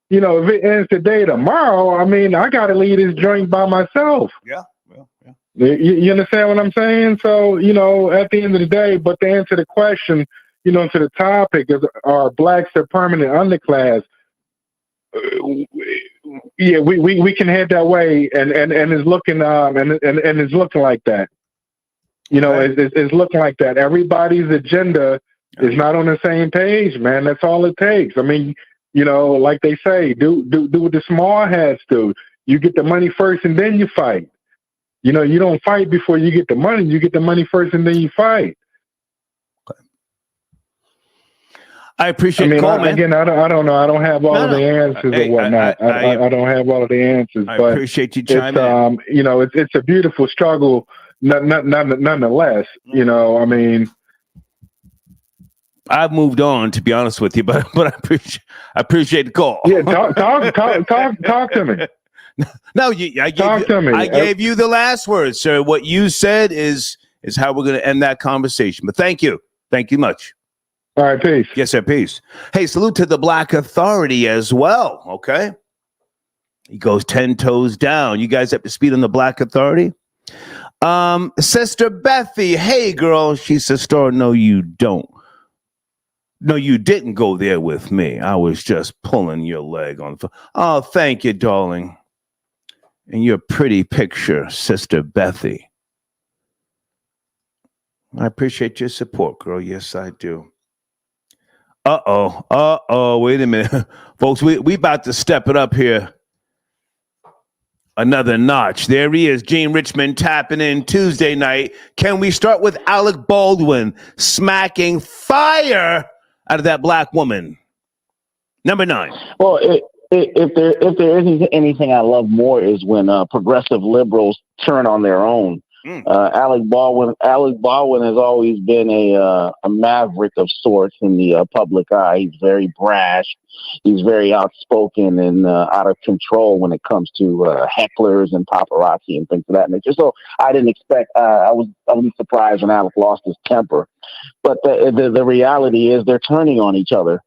it ends today, tomorrow, I mean, I got to leave this joint by myself. Yeah. You understand what I'm saying? So, at the end of the day, but to answer the question, to the topic is, are blacks a permanent underclass? Yeah, we can head that way, and it's looking and it's looking like that. It's looking like that. Everybody's agenda is not on the same page, man. That's all it takes. I mean, like they say, do what the small hats do. You get the money first, and then you fight. You don't fight before you get the money. You get the money first, and then you fight. I appreciate it. Again, I don't know. I don't have all of the answers or whatnot. I don't have all of the answers. I but appreciate you chiming in. It's a beautiful struggle, nonetheless. I mean, I've moved on, to be honest with you, but I appreciate the call. Yeah, talk to me. No, I gave you the last word, sir. What you said is how we're going to end that conversation. But thank you much. All right, peace. Yes, sir, peace. Hey, salute to the Black Authority as well. Okay, he goes 10 toes down. You guys up to speed on the Black Authority? Sister Bethy, hey girl. She says, "Star, no, you don't. No, you didn't go there with me. I was just pulling your leg on the phone." Oh, thank you, darling. And your pretty picture, Sister Bethy. I appreciate your support, girl. Yes, I do. Wait a minute. Folks, we about to step it up here another notch. There he is, Gene Richmond tapping in Tuesday night. Can we start with Alec Baldwin smacking fire out of that black woman? Number 9. Well, if there isn't anything I love more is when progressive liberals turn on their own. Alec Baldwin has always been a maverick of sorts in the public eye. He's very brash. He's very outspoken and out of control when it comes to hecklers and paparazzi and things of that nature. So I didn't expect. I was surprised when Alec lost his temper. But the reality is they're turning on each other.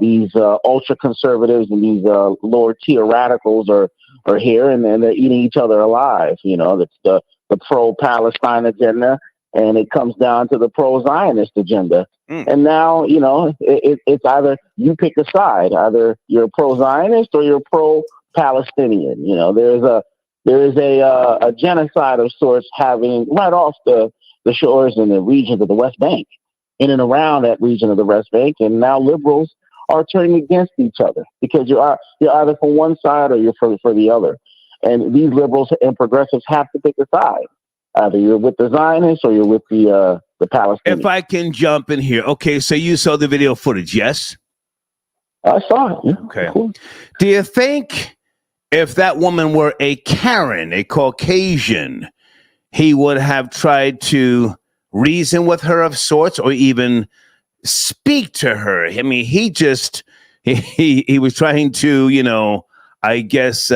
These ultra conservatives and these lower tier radicals are here and they're eating each other alive. That's the pro-Palestine agenda, and it comes down to the pro-Zionist agenda. And now, it's either you pick a side, either you're pro-Zionist or you're pro-Palestinian. There is a genocide of sorts happening right off the shores and the regions of the West Bank, in and around that region of the West Bank, and now liberals are turning against each other because you're either for one side or you're for the other. And these liberals and progressives have to pick a side. Either you're with the Zionists or you're with the Palestinians. If I can jump in here. Okay, so you saw the video footage, yes? I saw it. Yeah. Okay. Cool. Do you think if that woman were a Karen, a Caucasian, he would have tried to reason with her of sorts, or even speak to her. I mean, he was trying to, you know, I guess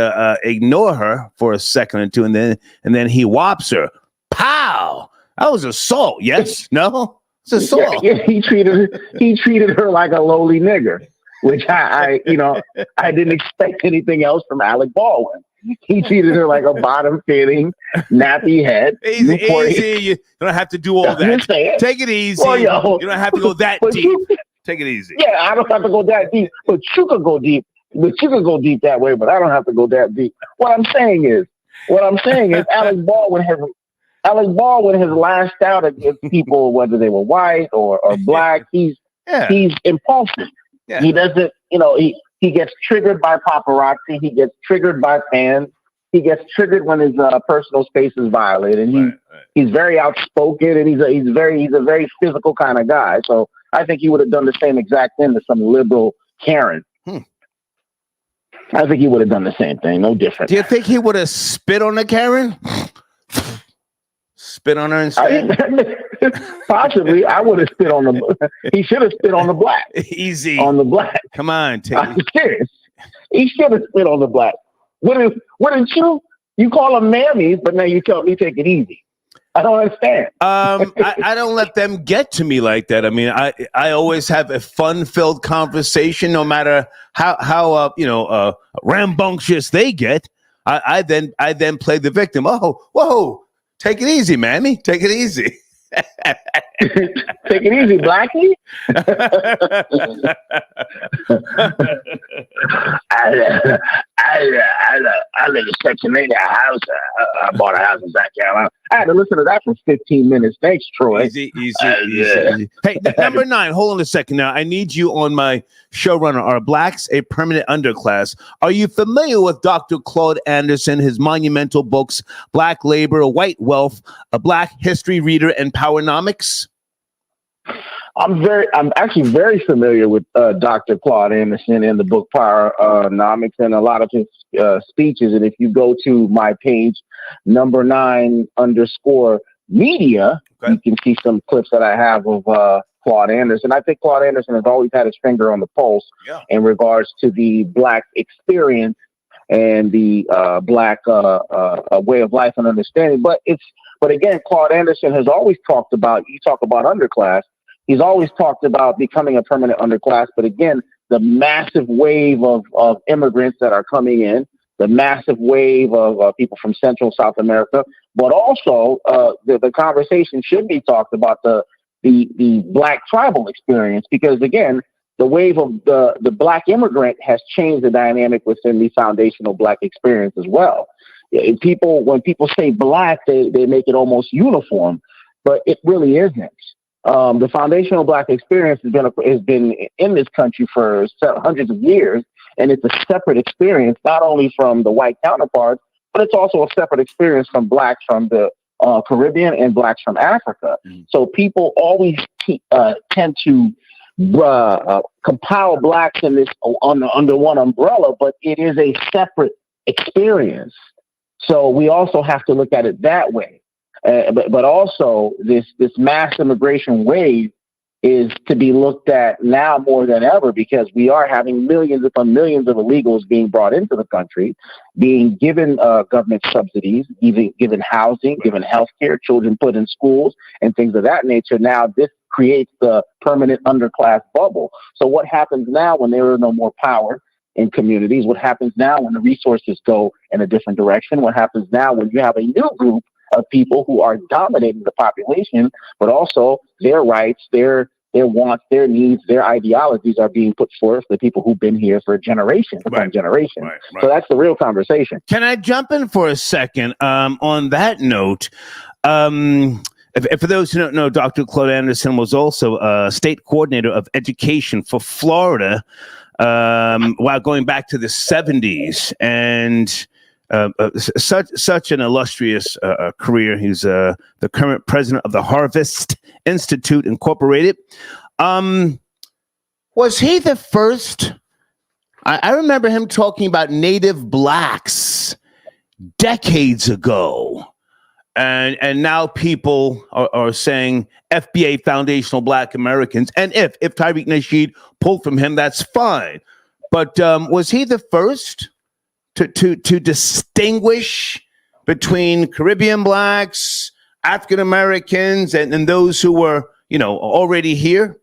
ignore her for a second or two, and then he whops her. Pow! That was assault. Yes? No? It's assault. Yeah, he treated her like a lowly nigger, which I didn't expect anything else from Alec Baldwin. He treated her like a bottom-fitting, nappy head. Easy. You don't have to do all that. Take it easy. Well, yo, you don't have to go that deep. Take it easy. Yeah, I don't have to go that deep, but you could go deep. But you could go deep that way, but I don't have to go that deep. What I'm saying is Alec Baldwin has lashed out against people, whether they were white or black. He's impulsive. Yeah. He doesn't, he gets triggered by paparazzi. He gets triggered by fans. He gets triggered when his personal space is violated. And he's very outspoken, and he's a very physical kind of guy. So I think he would have done the same exact thing to some liberal Karen. I think he would have done the same thing, no different. Do you think he would have spit on the Karen? Spit on her instead? Possibly. I would have spit on he should have spit on the black. Easy. On the black. Come on. I'm serious. He should have spit on the black. Wouldn't you? You call them mammies, but now you tell me take it easy. I don't understand. I don't let them get to me like that. I mean, I always have a fun-filled conversation, no matter how rambunctious they get. I then play the victim. Oh, whoa, take it easy, mammy. Take it easy. Take it easy, Blackie. I live in Section 8 house. I bought a house in South Carolina. I had to listen to that for 15 minutes. Thanks, Troy. Easy. Hey, number 9. Hold on a second now. I need you on my showrunner. Are blacks a permanent underclass? Are you familiar with Dr. Claude Anderson, his monumental books, Black Labor, White Wealth, A Black History Reader, and Powernomics? I'm actually very familiar with Dr. Claude Anderson and the book Powernomics and a lot of his speeches. And if you go to my page, number 9 _ media, you can see some clips that I have of Claude Anderson. I think Claude Anderson has always had his finger on the pulse in regards to the black experience and the black way of life and understanding. But again, Claude Anderson has always talked about, you talk about underclass, he's always talked about becoming a permanent underclass. But again, the massive wave of immigrants that are coming in, the massive wave of people from Central South America, but also the conversation should be talked about the black tribal experience, because again, the wave of the black immigrant has changed the dynamic within the foundational black experience as well. When people say black, they make it almost uniform, but it really isn't. The foundational black experience has been in this country for hundreds of years, and it's a separate experience, not only from the white counterparts, but it's also a separate experience from blacks from the Caribbean and blacks from Africa. So people always tend to compile blacks in this under one umbrella, but it is a separate experience. So we also have to look at it that way. But also this mass immigration wave is to be looked at now more than ever, because we are having millions upon millions of illegals being brought into the country, being given government subsidies, even given housing, given healthcare, children put in schools and things of that nature. Now this creates the permanent underclass bubble. So what happens now when there is no more power in communities? What happens now when the resources go in a different direction? What happens now when you have a new group of people who are dominating the population, but also their rights, their wants, their needs, their ideologies are being put forth to people who've been here for generations upon generations. Right. So that's the real conversation. Can I jump in for a second? On that note, for those who don't know, Dr. Claude Anderson was also state coordinator of education for Florida while going back to the 70s, and such an illustrious career. He's the current president of the Harvest Institute Incorporated. Was he the first I remember him talking about native blacks decades ago. And now people are saying FBA, foundational Black Americans. And if Tariq Nasheed pulled from him, that's fine. But was he the first to distinguish between Caribbean blacks, African Americans, and those who were, already here?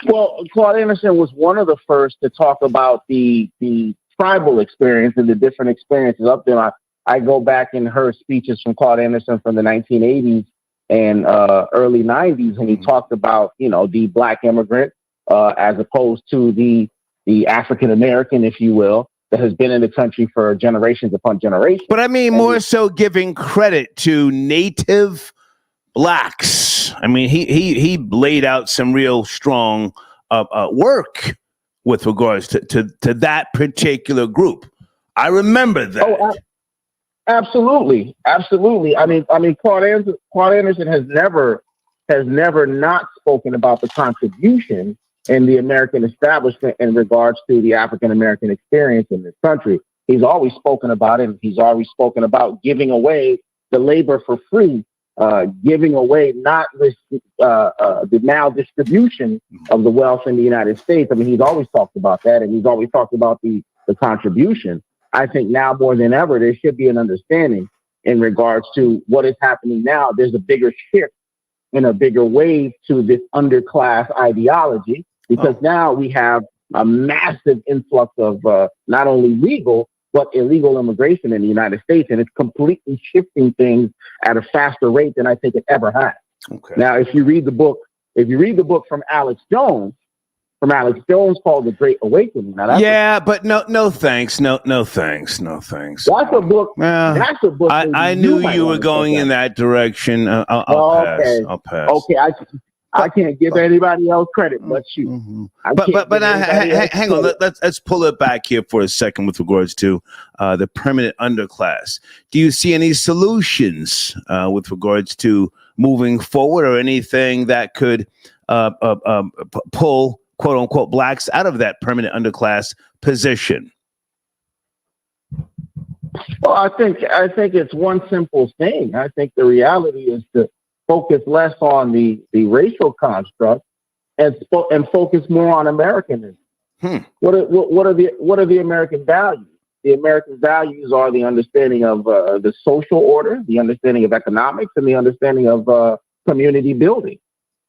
Well, Claude Anderson was one of the first to talk about the tribal experience and the different experiences up there. I go back and heard speeches from Claude Anderson from the 1980s and early 90s, and he talked about, the Black immigrant as opposed to the African American, if you will, that has been in the country for generations upon generations. But I mean, more so giving credit to native blacks. I mean, he laid out some real strong work with regards to that particular group. I remember that. Oh, absolutely. I mean, Claude Anderson has never not spoken about the contribution in the American establishment in regards to the African American experience in this country. He's always spoken about it. And he's always spoken about giving away the labor for free, giving away not this, the maldistribution of the wealth in the United States. I mean, he's always talked about that, and he's always talked about the contribution. I think now more than ever, there should be an understanding in regards to what is happening now. There's a bigger shift and a bigger wave to this underclass ideology, because now we have a massive influx of not only legal, but illegal immigration in the United States. And it's completely shifting things at a faster rate than I think it ever has. Okay. Now, if you read the book from Alex Jones called The Great Awakening. Now, but no thanks. No thanks. That's a book. That's a book. I knew you were going in that direction. I'll pass. Okay, I can't give anybody else credit but you. Mm-hmm. But hang on. Let's pull it back here for a second with regards to the permanent underclass. Do you see any solutions with regards to moving forward, or anything that could pull, quote unquote, blacks out of that permanent underclass position? Well, I think it's one simple thing. I think the reality is to focus less on the racial construct and focus more on Americanism. What are the American values? The American values are the understanding of the social order, the understanding of economics, and the understanding of community building.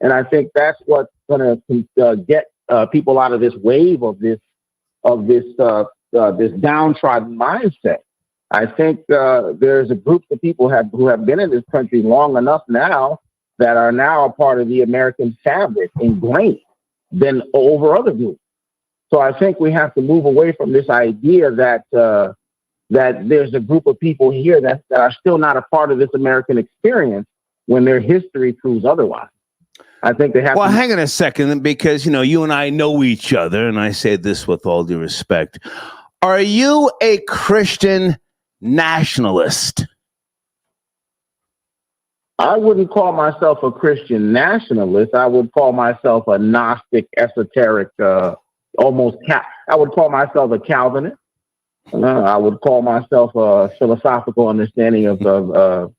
And I think that's what's going to get people out of this wave of this downtrodden mindset. I think there's a group of people who have been in this country long enough now that are now a part of the American fabric, ingrained, than over other groups. So I think we have to move away from this idea that there's a group of people here that are still not a part of this American experience when their history proves otherwise. I think they have. Well, hang on a second, because you and I know each other, and I say this with all due respect. Are you a Christian nationalist? I wouldn't call myself a Christian nationalist. I would call myself a Gnostic, esoteric, I would call myself a Calvinist. I would call myself a philosophical understanding of a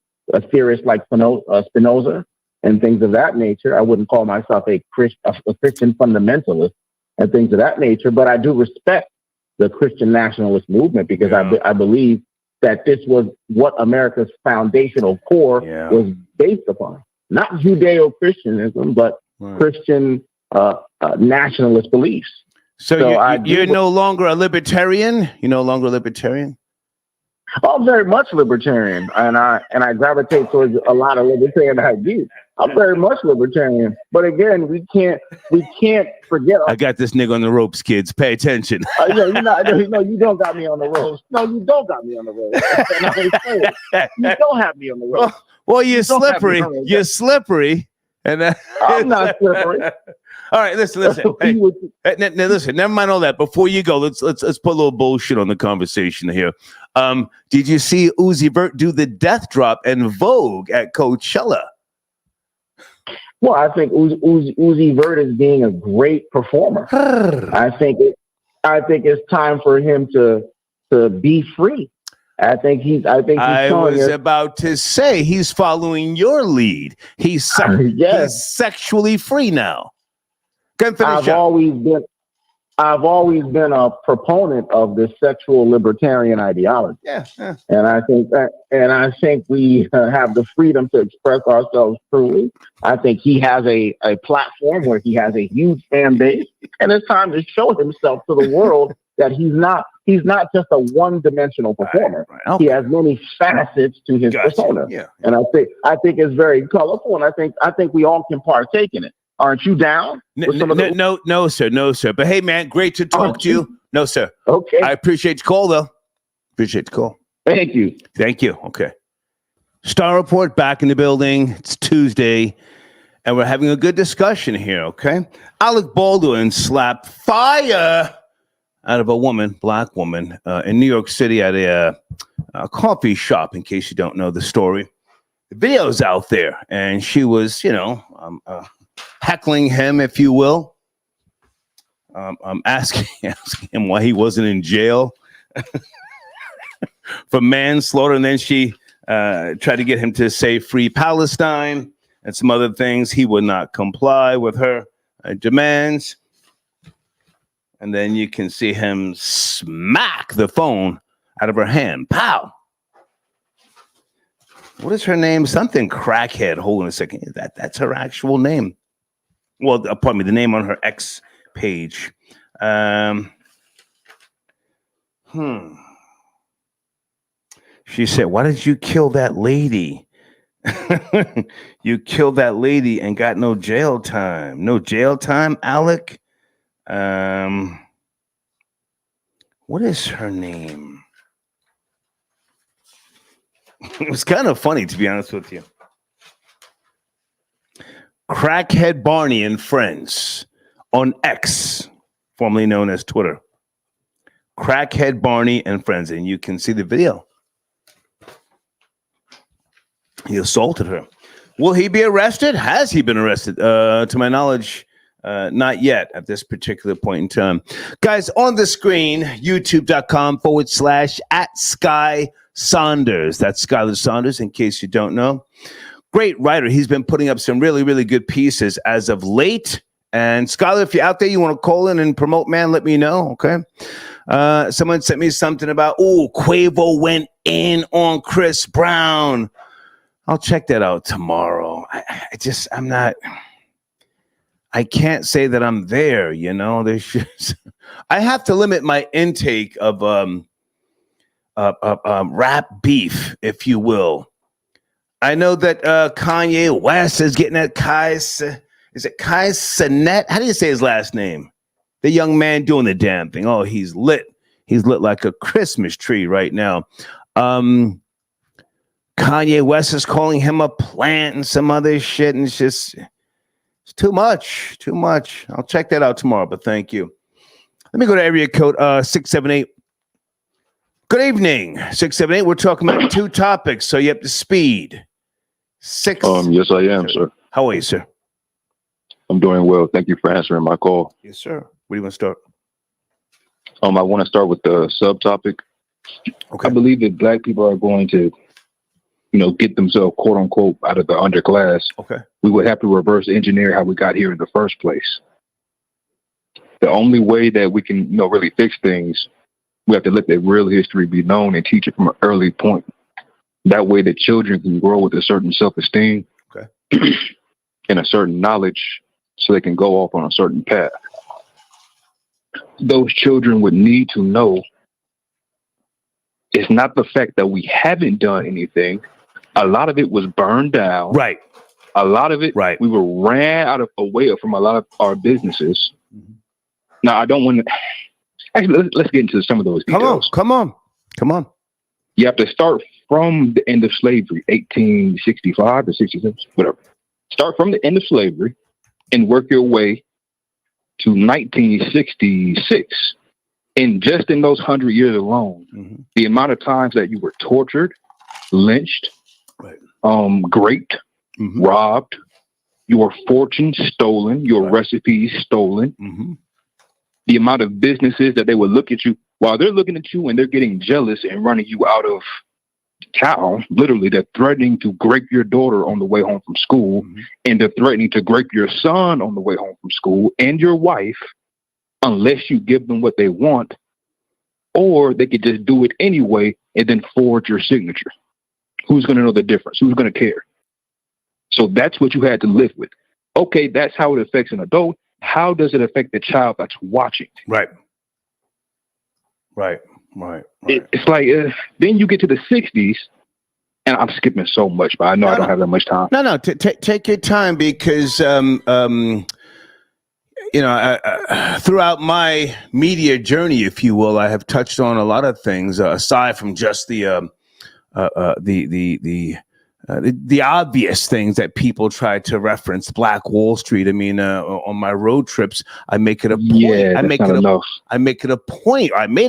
theorist like Spinoza and things of that nature. I wouldn't call myself a Christian fundamentalist and things of that nature, but I do respect the Christian nationalist movement, because I believe that this was what America's foundational core was based upon. Not Judeo-Christianism, but Christian nationalist beliefs. So you're no longer a libertarian? You're no longer a libertarian? I'm very much libertarian, and I gravitate towards a lot of libertarian ideas. I'm very much libertarian, but again, we can't forget. I got this nigga on the ropes, kids. Pay attention. You don't got me on the ropes. No, you don't got me on the ropes. You don't have me on the ropes. Well, you're slippery. You're slippery, and I'm not slippery. All right, listen. Hey, now listen. Never mind all that. Before you go, let's put a little bullshit on the conversation here. Did you see Uzi Vert do the death drop and Vogue at Coachella? Well, I think Uzi Vert is being a great performer. I think it's time for him to be free. I was about to say he's following your lead. He's sexually free now. I've always been a proponent of the sexual libertarian ideology. Yeah. And I think we have the freedom to express ourselves truly. I think he has a platform where he has a huge fan base, and it's time to show himself to the world that he's not just a one-dimensional performer. Right. Okay. He has many facets to his persona. Yeah. And I think it's very colorful, and I think we all can partake in it. Aren't you down? No, sir. But hey, man, great to talk to you. No, sir. Okay. I appreciate the call, though. Appreciate the call. Thank you. Okay. Star Report back in the building. It's Tuesday, and we're having a good discussion here, okay? Alec Baldwin slapped fire out of a black woman, in New York City at a coffee shop, in case you don't know the story. The video's out there, and she was, heckling him, if you will. I'm asking him why he wasn't in jail for manslaughter, and then she tried to get him to say free Palestine and some other things. He would not comply with her demands. And then you can see him smack the phone out of her hand. Pow! What is her name? Something Crackhead. Hold on a second. That's her actual name. Well, pardon me, the name on her X page. She said, "Why did you kill that lady? You killed that lady and got no jail time. No jail time, Alec." What is her name? It was kind of funny, to be honest with you. Crackhead Barney and Friends on X, formerly known as Twitter. Crackhead Barney and Friends, and you can see the video. He assaulted her. Will he be arrested? Has he been arrested? To my knowledge, not yet at this particular point in time. Guys, on the screen, youtube.com/@Sky Saunders. That's Skylar Saunders, in case you don't know. Great writer. He's been putting up some really, really good pieces as of late. And Skylar, if you're out there, you want to call in and promote, man, let me know, okay? Someone sent me something about, Quavo went in on Chris Brown. I'll check that out tomorrow. I can't say that I'm there, There's just, I have to limit my intake of rap beef, if you will. I know that Kanye West is getting at Kai Cenat? How do you say his last name? The young man doing the damn thing. Oh, he's lit. He's lit like a Christmas tree right now. Kanye West is calling him a plant and some other shit, and it's too much. I'll check that out tomorrow, but thank you. Let me go to area code 678. Good evening, 678. We're talking about two topics, so you up to speed. Yes, I am, sir. How are you, sir? I'm doing well. Thank you for answering my call. Yes, sir. Where do you want to start? I want to start with the subtopic. Okay. I believe that black people are going to, get themselves, quote unquote, out of the underclass. Okay. We would have to reverse engineer how we got here in the first place. The only way that we can, really fix things, we have to let that real history be known and teach it from an early point. That way the children can grow with a certain self-esteem and a certain knowledge so they can go off on a certain path. Those children would need to know it's not the fact that we haven't done anything. A lot of it was burned down. Right. A lot of it, we were ran away from a lot of our businesses. Mm-hmm. Now, I don't want to... Actually, let's get into some of those details. Come on. You have to start from the end of slavery, 1865 or 66, whatever. Start from the end of slavery and work your way to 1966. And just in those 100 years alone, the amount of times that you were tortured, lynched, raped, robbed, your fortune stolen, your recipes stolen. Mm-hmm. The amount of businesses that they would look at you while they're looking at you and they're getting jealous and running you out of town. Literally, they're threatening to grape your daughter on the way home from school, and they're threatening to grape your son on the way home from school and your wife unless you give them what they want, or they could just do it anyway and then forge your signature. Who's going to know the difference? Who's going to care? So that's what you had to live with. Okay, that's how it affects an adult. How does it affect the child that's watching? Right. It's like, then you get to the 60s, and I'm skipping so much, but I know I don't have that much time. No, take your time, because throughout my media journey, if you will, I have touched on a lot of things aside from just the obvious things that people try to reference. Black Wall Street. I mean, on my road trips, I make it a point. Yeah, I made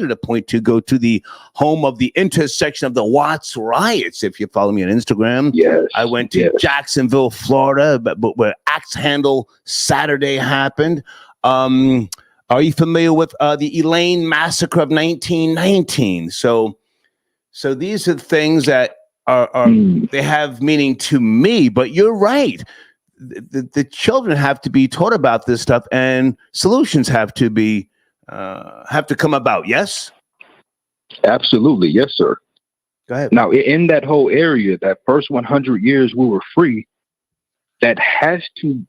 it a point to go to the home of the intersection of the Watts riots. If you follow me on Instagram, yes, I went to Jacksonville, Florida, but where Axe Handle Saturday happened. Are you familiar with the Elaine massacre of 1919? So these are things that are they have meaning to me, but you're right. The children have to be taught about this stuff, and solutions have to come about. Yes, absolutely, yes, sir. Go ahead. Now, in that whole area, that first 100 years we were free, that has to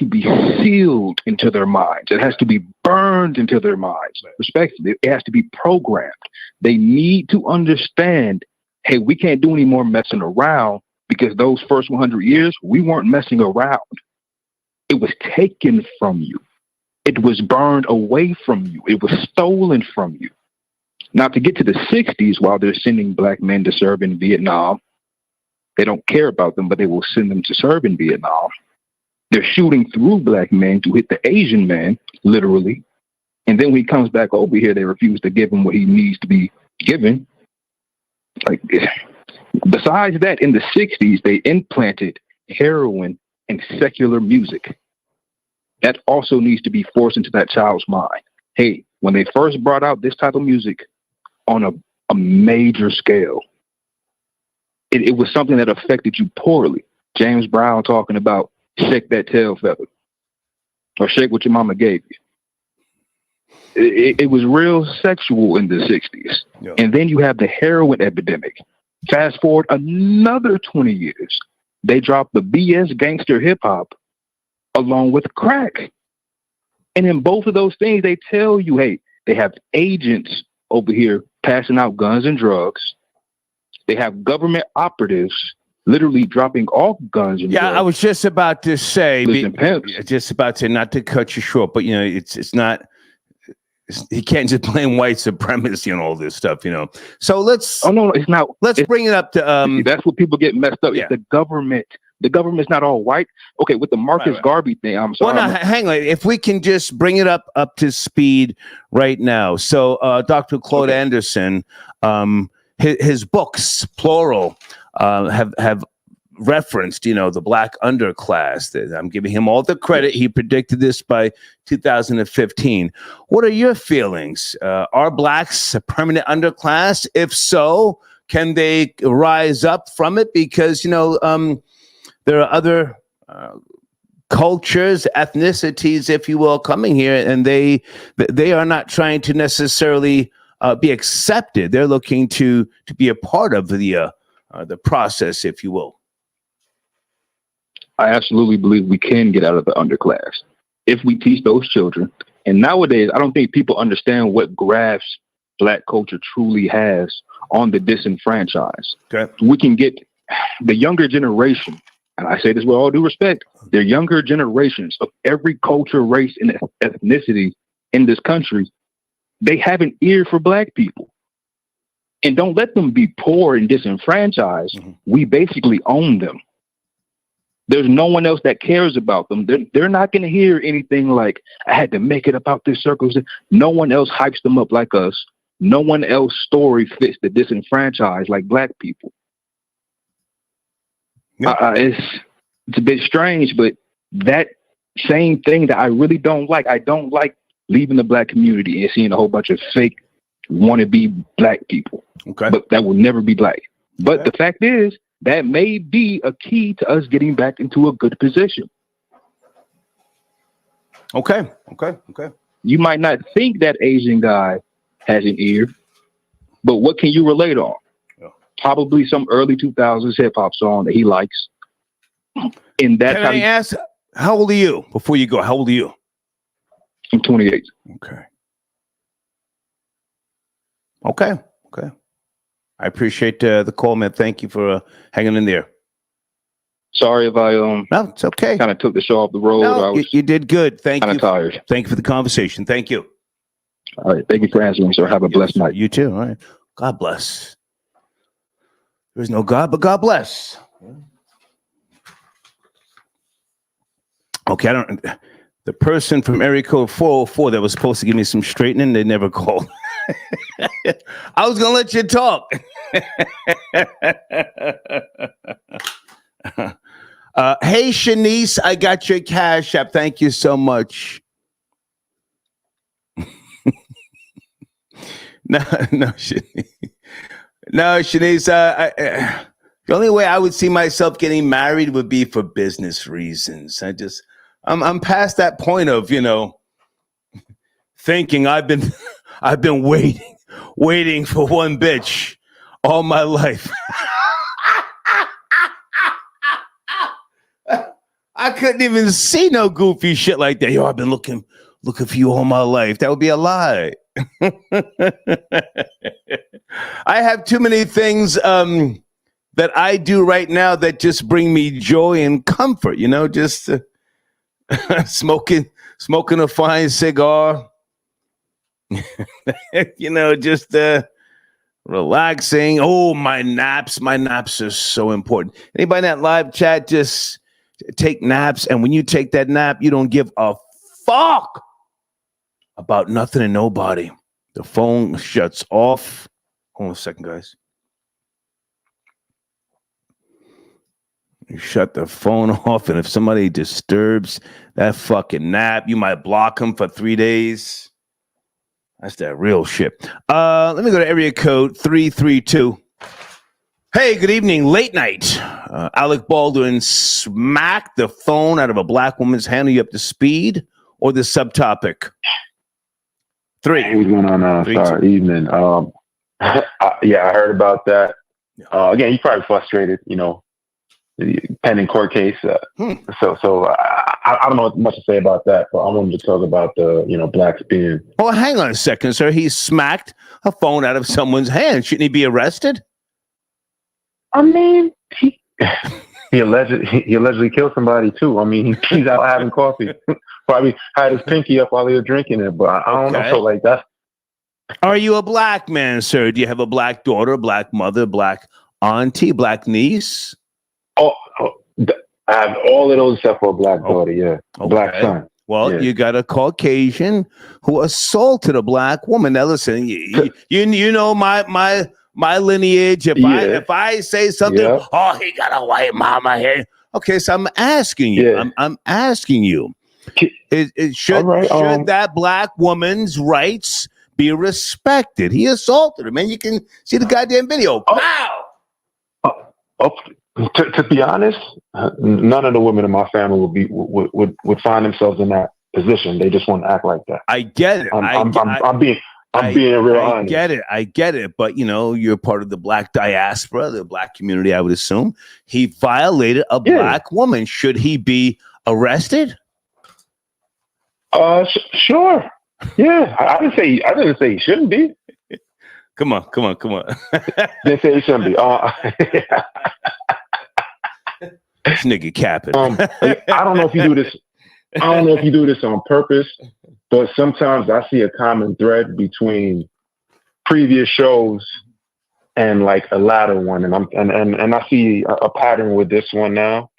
be sealed into their minds. It has to be burned into their minds. Respectfully, it has to be programmed. They need to understand, hey, we can't do any more messing around, because those first 100 years, we weren't messing around. It was taken from you. It was burned away from you. It was stolen from you. Now, to get to the 60s, while they're sending black men to serve in Vietnam, they don't care about them, but they will send them to serve in Vietnam. They're shooting through black men to hit the Asian man, literally. And then when he comes back over here, they refuse to give him what he needs to be given. Like, besides that, in the 60s, they implanted heroin and secular music. That also needs to be forced into that child's mind. Hey, when they first brought out this type of music on a major scale, it was something that affected you poorly. James Brown talking about shake that tail feather, or shake what your mama gave you. It was real sexual in the 60s. Yeah. And then you have the heroin epidemic. Fast forward another 20 years. They dropped the BS gangster hip hop along with crack. And in both of those things, they tell you, hey, they have agents over here passing out guns and drugs. They have government operatives literally dropping off guns and drugs. I was just about to say, not to cut you short, but it's not. He can't just blame white supremacy and all this stuff, So let's. Oh no, it's not. Let's bring it up to. That's what people get messed up. Yeah. It's the government. The government's not all white. Okay, with the Marcus Garvey thing, I'm sorry. Well, no, hang on. If we can just bring it up to speed right now. So, Dr. Claude Anderson, his books, plural, have referenced, the black underclass. I'm giving him all the credit. He predicted this by 2015. What are your feelings? Are blacks a permanent underclass? If so, can they rise up from it? Because, there are other cultures, ethnicities, if you will, coming here, and they are not trying to necessarily be accepted. They're looking to be a part of the process, if you will. I absolutely believe we can get out of the underclass if we teach those children. And nowadays, I don't think people understand what grasp black culture truly has on the disenfranchised. Okay. We can get the younger generation, and I say this with all due respect, the younger generations of every culture, race, and ethnicity in this country, they have an ear for black people. And don't let them be poor and disenfranchised. Mm-hmm. We basically own them. There's no one else that cares about them. They're not going to hear anything like, I had to make it about this circumstance. No one else hypes them up like us. No one else's story fits the disenfranchised like black people. Yep. It's a bit strange, but that same thing that I really don't like. I don't like leaving the black community and seeing a whole bunch of fake wannabe black people. Okay. But that will never be black. But the fact is, that may be a key to us getting back into a good position. Okay. You might not think that Asian guy has an ear, but what can you relate on? Yeah. Probably some early 2000s hip hop song that he likes. And that's Can I ask, how old are you? Before you go, how old are you? I'm 28. Okay. I appreciate the call, man. Thank you for hanging in there. Sorry if I no, it's okay. Kind of took the show off the road. No, you did good. Thank you. Kind of tired. Thank you for the conversation. Thank you. All right. Thank you for answering, sir. Have a blessed night. You too. All right. God bless. There's no God, but God bless. Okay, the person from area code 404 that was supposed to give me some straightening, they never called. I was gonna let you talk. Hey Shanice, I got your Cash App. Thank you so much. No, Shanice. No, Shanice. The only way I would see myself getting married would be for business reasons. I'm past that point of, thinking I've been waiting for one bitch all my life. I couldn't even see no goofy shit like that. I've been looking for you all my life. That would be a lie. I have too many things that I do right now that just bring me joy and comfort. Just smoking a fine cigar. Just relaxing. Oh, my naps. My naps are so important. Anybody in that live chat, just take naps. And when you take that nap, you don't give a fuck about nothing and nobody. The phone shuts off. Hold on a second, guys. You shut the phone off, and if somebody disturbs that fucking nap, you might block them for 3 days. That's that real shit. Let me go to area code 332. Hey, good evening. Late night. Alec Baldwin smacked the phone out of a black woman's hand. Are you up to speed or the subtopic? 3. Hey, what's going on? Sorry, evening. Yeah, I heard about that. Again, you're probably frustrated, pending court case. So I don't know much to say about that, but I wanted to talk about the, blacks being. Oh, hang on a second, sir. He smacked a phone out of someone's hand. Shouldn't he be arrested? I mean, he allegedly killed somebody too. I mean, he's out having coffee. Probably had his pinky up while he was drinking it, but I don't know. So like that. Are you a black man, sir? Do you have a black daughter, black mother, black auntie, black niece? I have all of those except for a black daughter. Yeah, black son. Well, you got a Caucasian who assaulted a black woman. Now, listen, you know my lineage. If I say something, he got a white mama here. Okay, so I'm asking you. I'm asking you. Should that black woman's rights be respected? He assaulted her, man. You can see the goddamn video. Wow. To be honest, none of the women in my family would find themselves in that position. They just want to act like that. I get it. I'm being real honest. I get it. But you're part of the black diaspora, the black community. I would assume he violated a black woman. Should he be arrested? Sure. Yeah, I didn't say he shouldn't be. Come on. Didn't say he shouldn't be. This nigga capping. I don't know if you do this. I don't know if you do this on purpose, but sometimes I see a common thread between previous shows and like a latter one, and I see a pattern with this one now,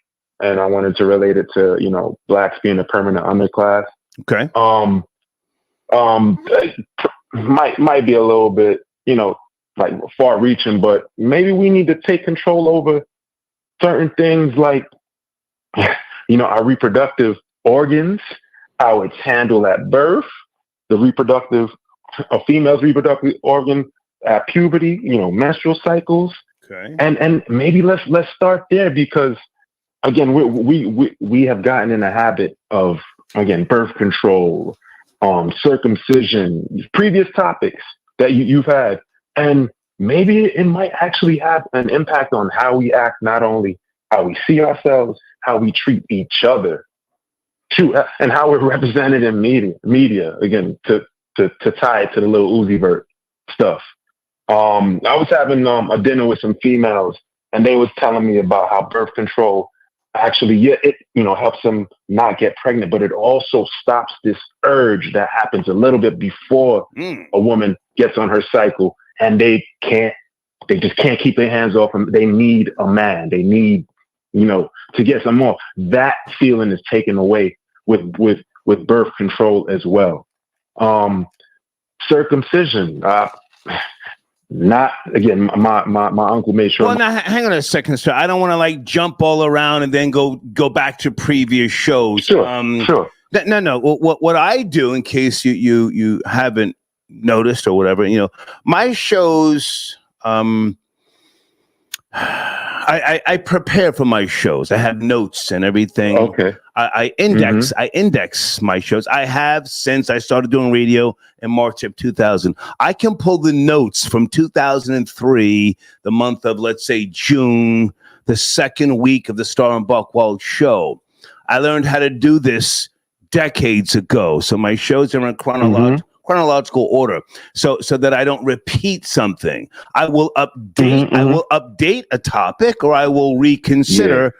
and I wanted to relate it to blacks being a permanent underclass. Okay. Might be a little bit like far reaching, but maybe we need to take control over certain things like our reproductive organs, how it's handled at birth, a female's reproductive organ at puberty, menstrual cycles. Okay. And maybe let's start there, because again, we have gotten in the habit of, again, birth control, circumcision, previous topics that you've had, and maybe it might actually have an impact on how we act, not only how we see ourselves, how we treat each other, too, and how we're represented in media. Again, to tie it to the little Uzi Vert stuff. I was having a dinner with some females, and they was telling me about how birth control actually, it helps them not get pregnant, but it also stops this urge that happens a little bit before a woman gets on her cycle, and they just can't keep their hands off them. They need a man. They need, to get some more. That feeling is taken away with birth control as well. Circumcision, not again. My uncle made sure. Well, now hang on a second, sir. I don't want to jump all around and then go back to previous shows. Sure. No. What I do, in case you haven't noticed or whatever, my shows. I prepare for my shows. I have notes and everything. Okay. I index my shows. I have since I started doing radio in March of 2000. I can pull the notes from 2003, the month of, let's say, June, the second week of the Star and Buckwald show. I learned how to do this decades ago. So my shows are in chronological order, so that I don't repeat something. I will update. I will update a topic, or I will reconsider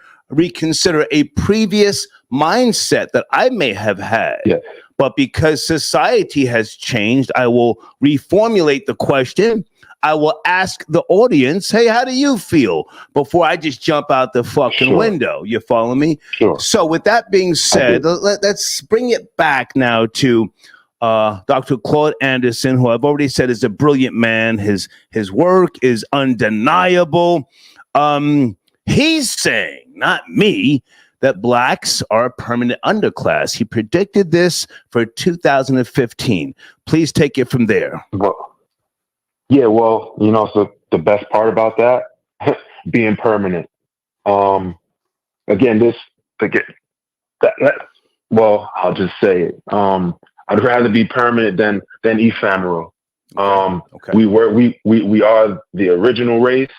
a previous mindset that I may have had. Yeah. But because society has changed, I will reformulate the question. I will ask the audience, "Hey, how do you feel?" before I just jump out the fucking window. You follow me? Sure. So with that being said, let's bring it back now to Dr. Claude Anderson, who I've already said is a brilliant man. His work is undeniable. He's saying, not me, that blacks are a permanent underclass. He predicted this for 2015. Please take it from there. So the best part about that, being permanent. I'll just say it. I'd rather be permanent than ephemeral. Okay. We are the original race.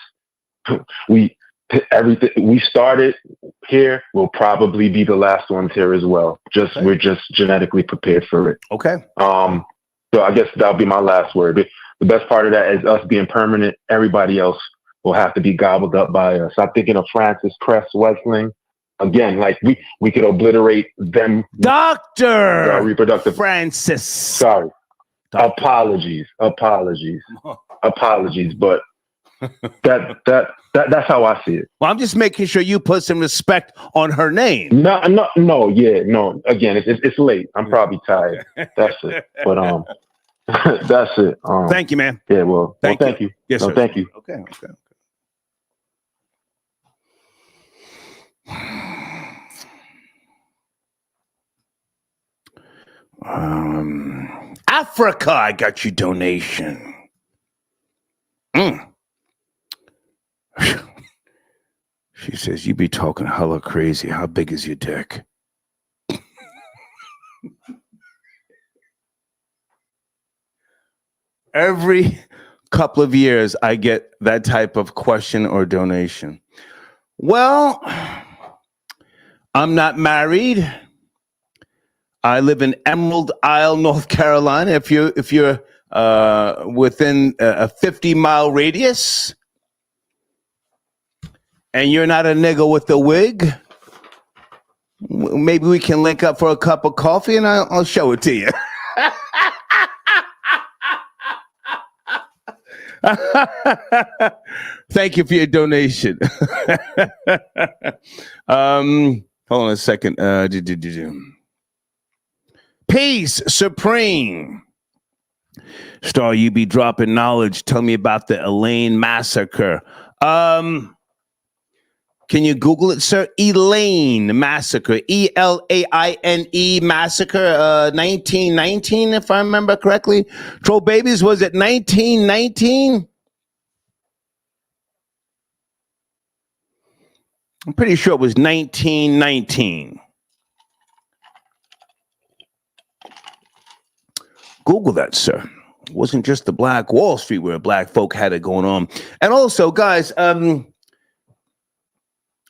Everything we started here will probably be the last ones here as well. We're just genetically prepared for it. Okay. So I guess that'll be my last word. But the best part of that is us being permanent. Everybody else will have to be gobbled up by us. I'm thinking of Francis Cress Wesling. Again, we could obliterate them. Dr. Reproductive Francis. Sorry. Apologies. But that's how I see it. Well, I'm just making sure you put some respect on her name. No. Again, it's late. I'm probably tired. That's it. But that's it. Thank you, man. Yeah. Well, thank you. Yes, sir. Thank you. Okay. Africa, I got you donation. She says, "You be talking hella crazy. How big is your dick?" Every couple of years, I get that type of question or donation. Well, I'm not married. I live in Emerald Isle, North Carolina. If you're within a 50-mile radius, and you're not a nigga with a wig, maybe we can link up for a cup of coffee, and I'll show it to you. Thank you for your donation. Hold on a second. Peace Supreme. Star, you be dropping knowledge. Tell me about the Elaine massacre. Can you Google it, sir? Elaine Massacre. Elaine Massacre, 1919, if I remember correctly. Troll Babies, was it 1919? I'm pretty sure it was 1919. Google that, sir. It wasn't just the Black Wall Street where black folk had it going on. And also, guys,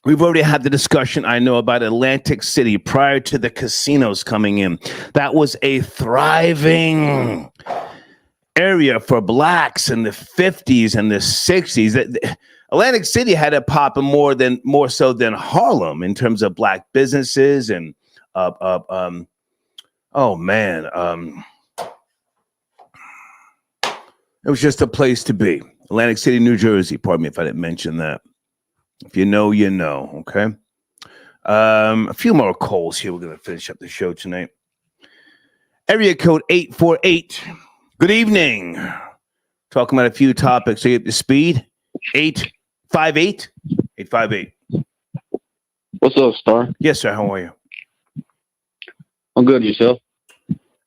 we've already had the discussion, I know, about Atlantic City prior to the casinos coming in. That was a thriving area for blacks in the 50s and the 60s. Atlantic City had it popping more so than Harlem in terms of black businesses and it was just a place to be. Atlantic City, New Jersey. Pardon me if I didn't mention that. If you know, you know. Okay. A few more calls here. We're going to finish up the show tonight. Area code 848. Good evening. Talking about a few topics. So you get the speed. 858. 858. What's up, Star? Yes, sir. How are you? I'm good. Yourself?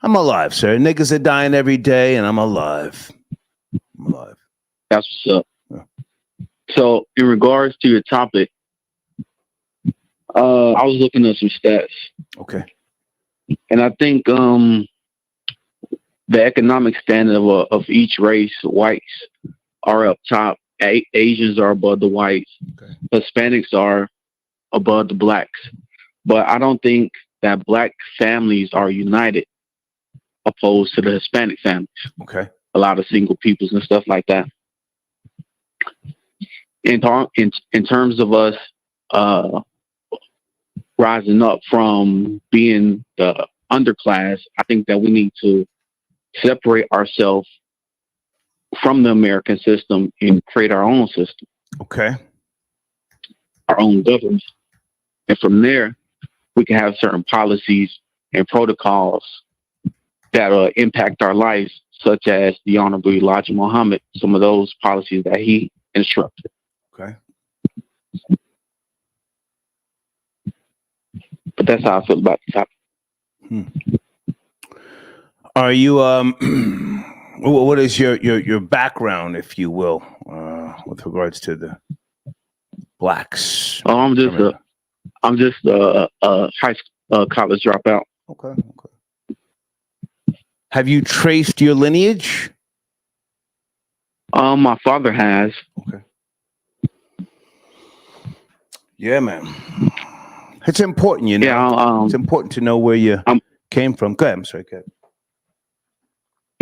I'm alive, sir. Niggas are dying every day, and I'm alive. I'm alive. That's what's up. Yeah. So, in regards to your topic, I was looking at some stats. Okay. And I think the economic standing of each race, whites are up top, Asians are above the whites, okay. Hispanics are above the blacks. But I don't think that black families are united opposed to the Hispanic families. Okay. A lot of single peoples and stuff like that. In terms of us rising up from being the underclass, I think that we need to separate ourselves from the American system and create our own system. Okay. Our own government. And from there, we can have certain policies and protocols that impact our lives, such as the Honorable Elijah Muhammad, some of those policies that he instructed. Okay. But that's how I feel about the topic. Are you what is your background, if you will, with regards to the blacks? Oh, I'm just a college dropout. Okay. Have you traced your lineage? My father has. Okay. Yeah, man. It's important, you know. Yeah, it's important to know where you came from. Go ahead. I'm sorry. Go ahead.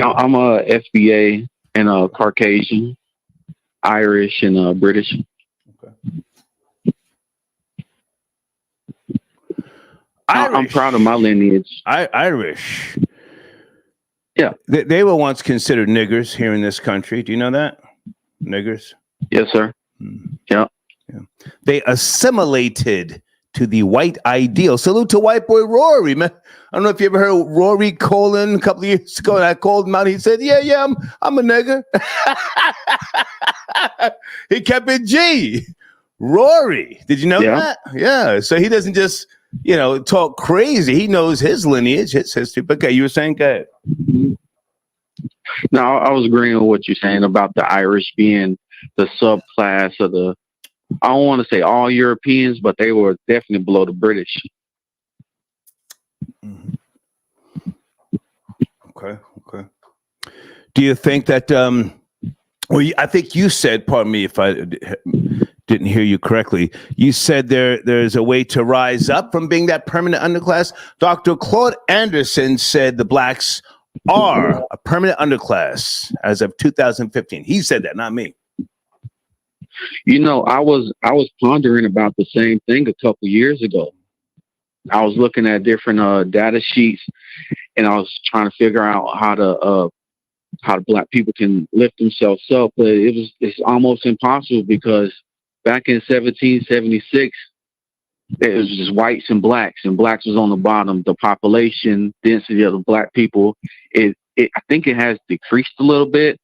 I'm a FBA and a Caucasian, Irish, and British. Okay. I'm proud of my lineage. Irish. Yeah. They were once considered niggers here in this country. Do you know that? Niggers? Yes, sir. Yeah. They assimilated to the white ideal. Salute to white boy Rory, man. I don't know if you ever heard Rory Colin a couple of years ago, and I called him out. He said, yeah, I'm a nigger. He kept it G. Rory. Did you know that? Yeah. So he doesn't just, talk crazy. He knows his lineage, his history. But okay, you were saying, go ahead. No, I was agreeing with what you're saying about the Irish being the subclass of the, I don't want to say all Europeans, but they were definitely below the British. Mm-hmm. Okay. Do you think that, I think you said, pardon me if I didn't hear you correctly, you said there's a way to rise up from being that permanent underclass? Dr. Claude Anderson said the blacks are a permanent underclass as of 2015. He said that, not me. I was pondering about the same thing a couple years ago. I was looking at different data sheets, and I was trying to figure out how the black people can lift themselves up, but it's almost impossible because back in 1776, it was just whites and blacks was on the bottom. The population density of the black people, I think it has decreased a little bit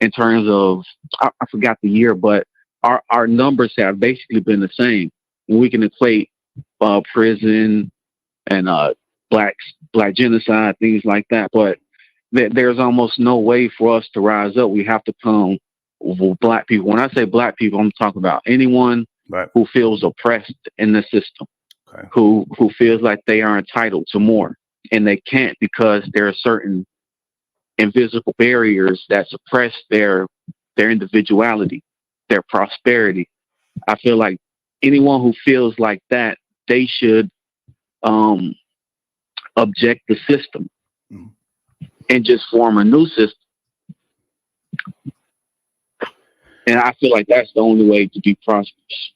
in terms of, I forgot the year, but our numbers have basically been the same. We can equate prison and black genocide, things like that, but there's almost no way for us to rise up. We have to come with black people. When I say black people, I'm talking about anyone who feels oppressed in the system, who feels like they are entitled to more and they can't because there are certain invisible barriers that suppress their individuality, their prosperity. I feel like anyone who feels like that, they should object the system and just form a new system. And I feel like that's the only way to be prosperous.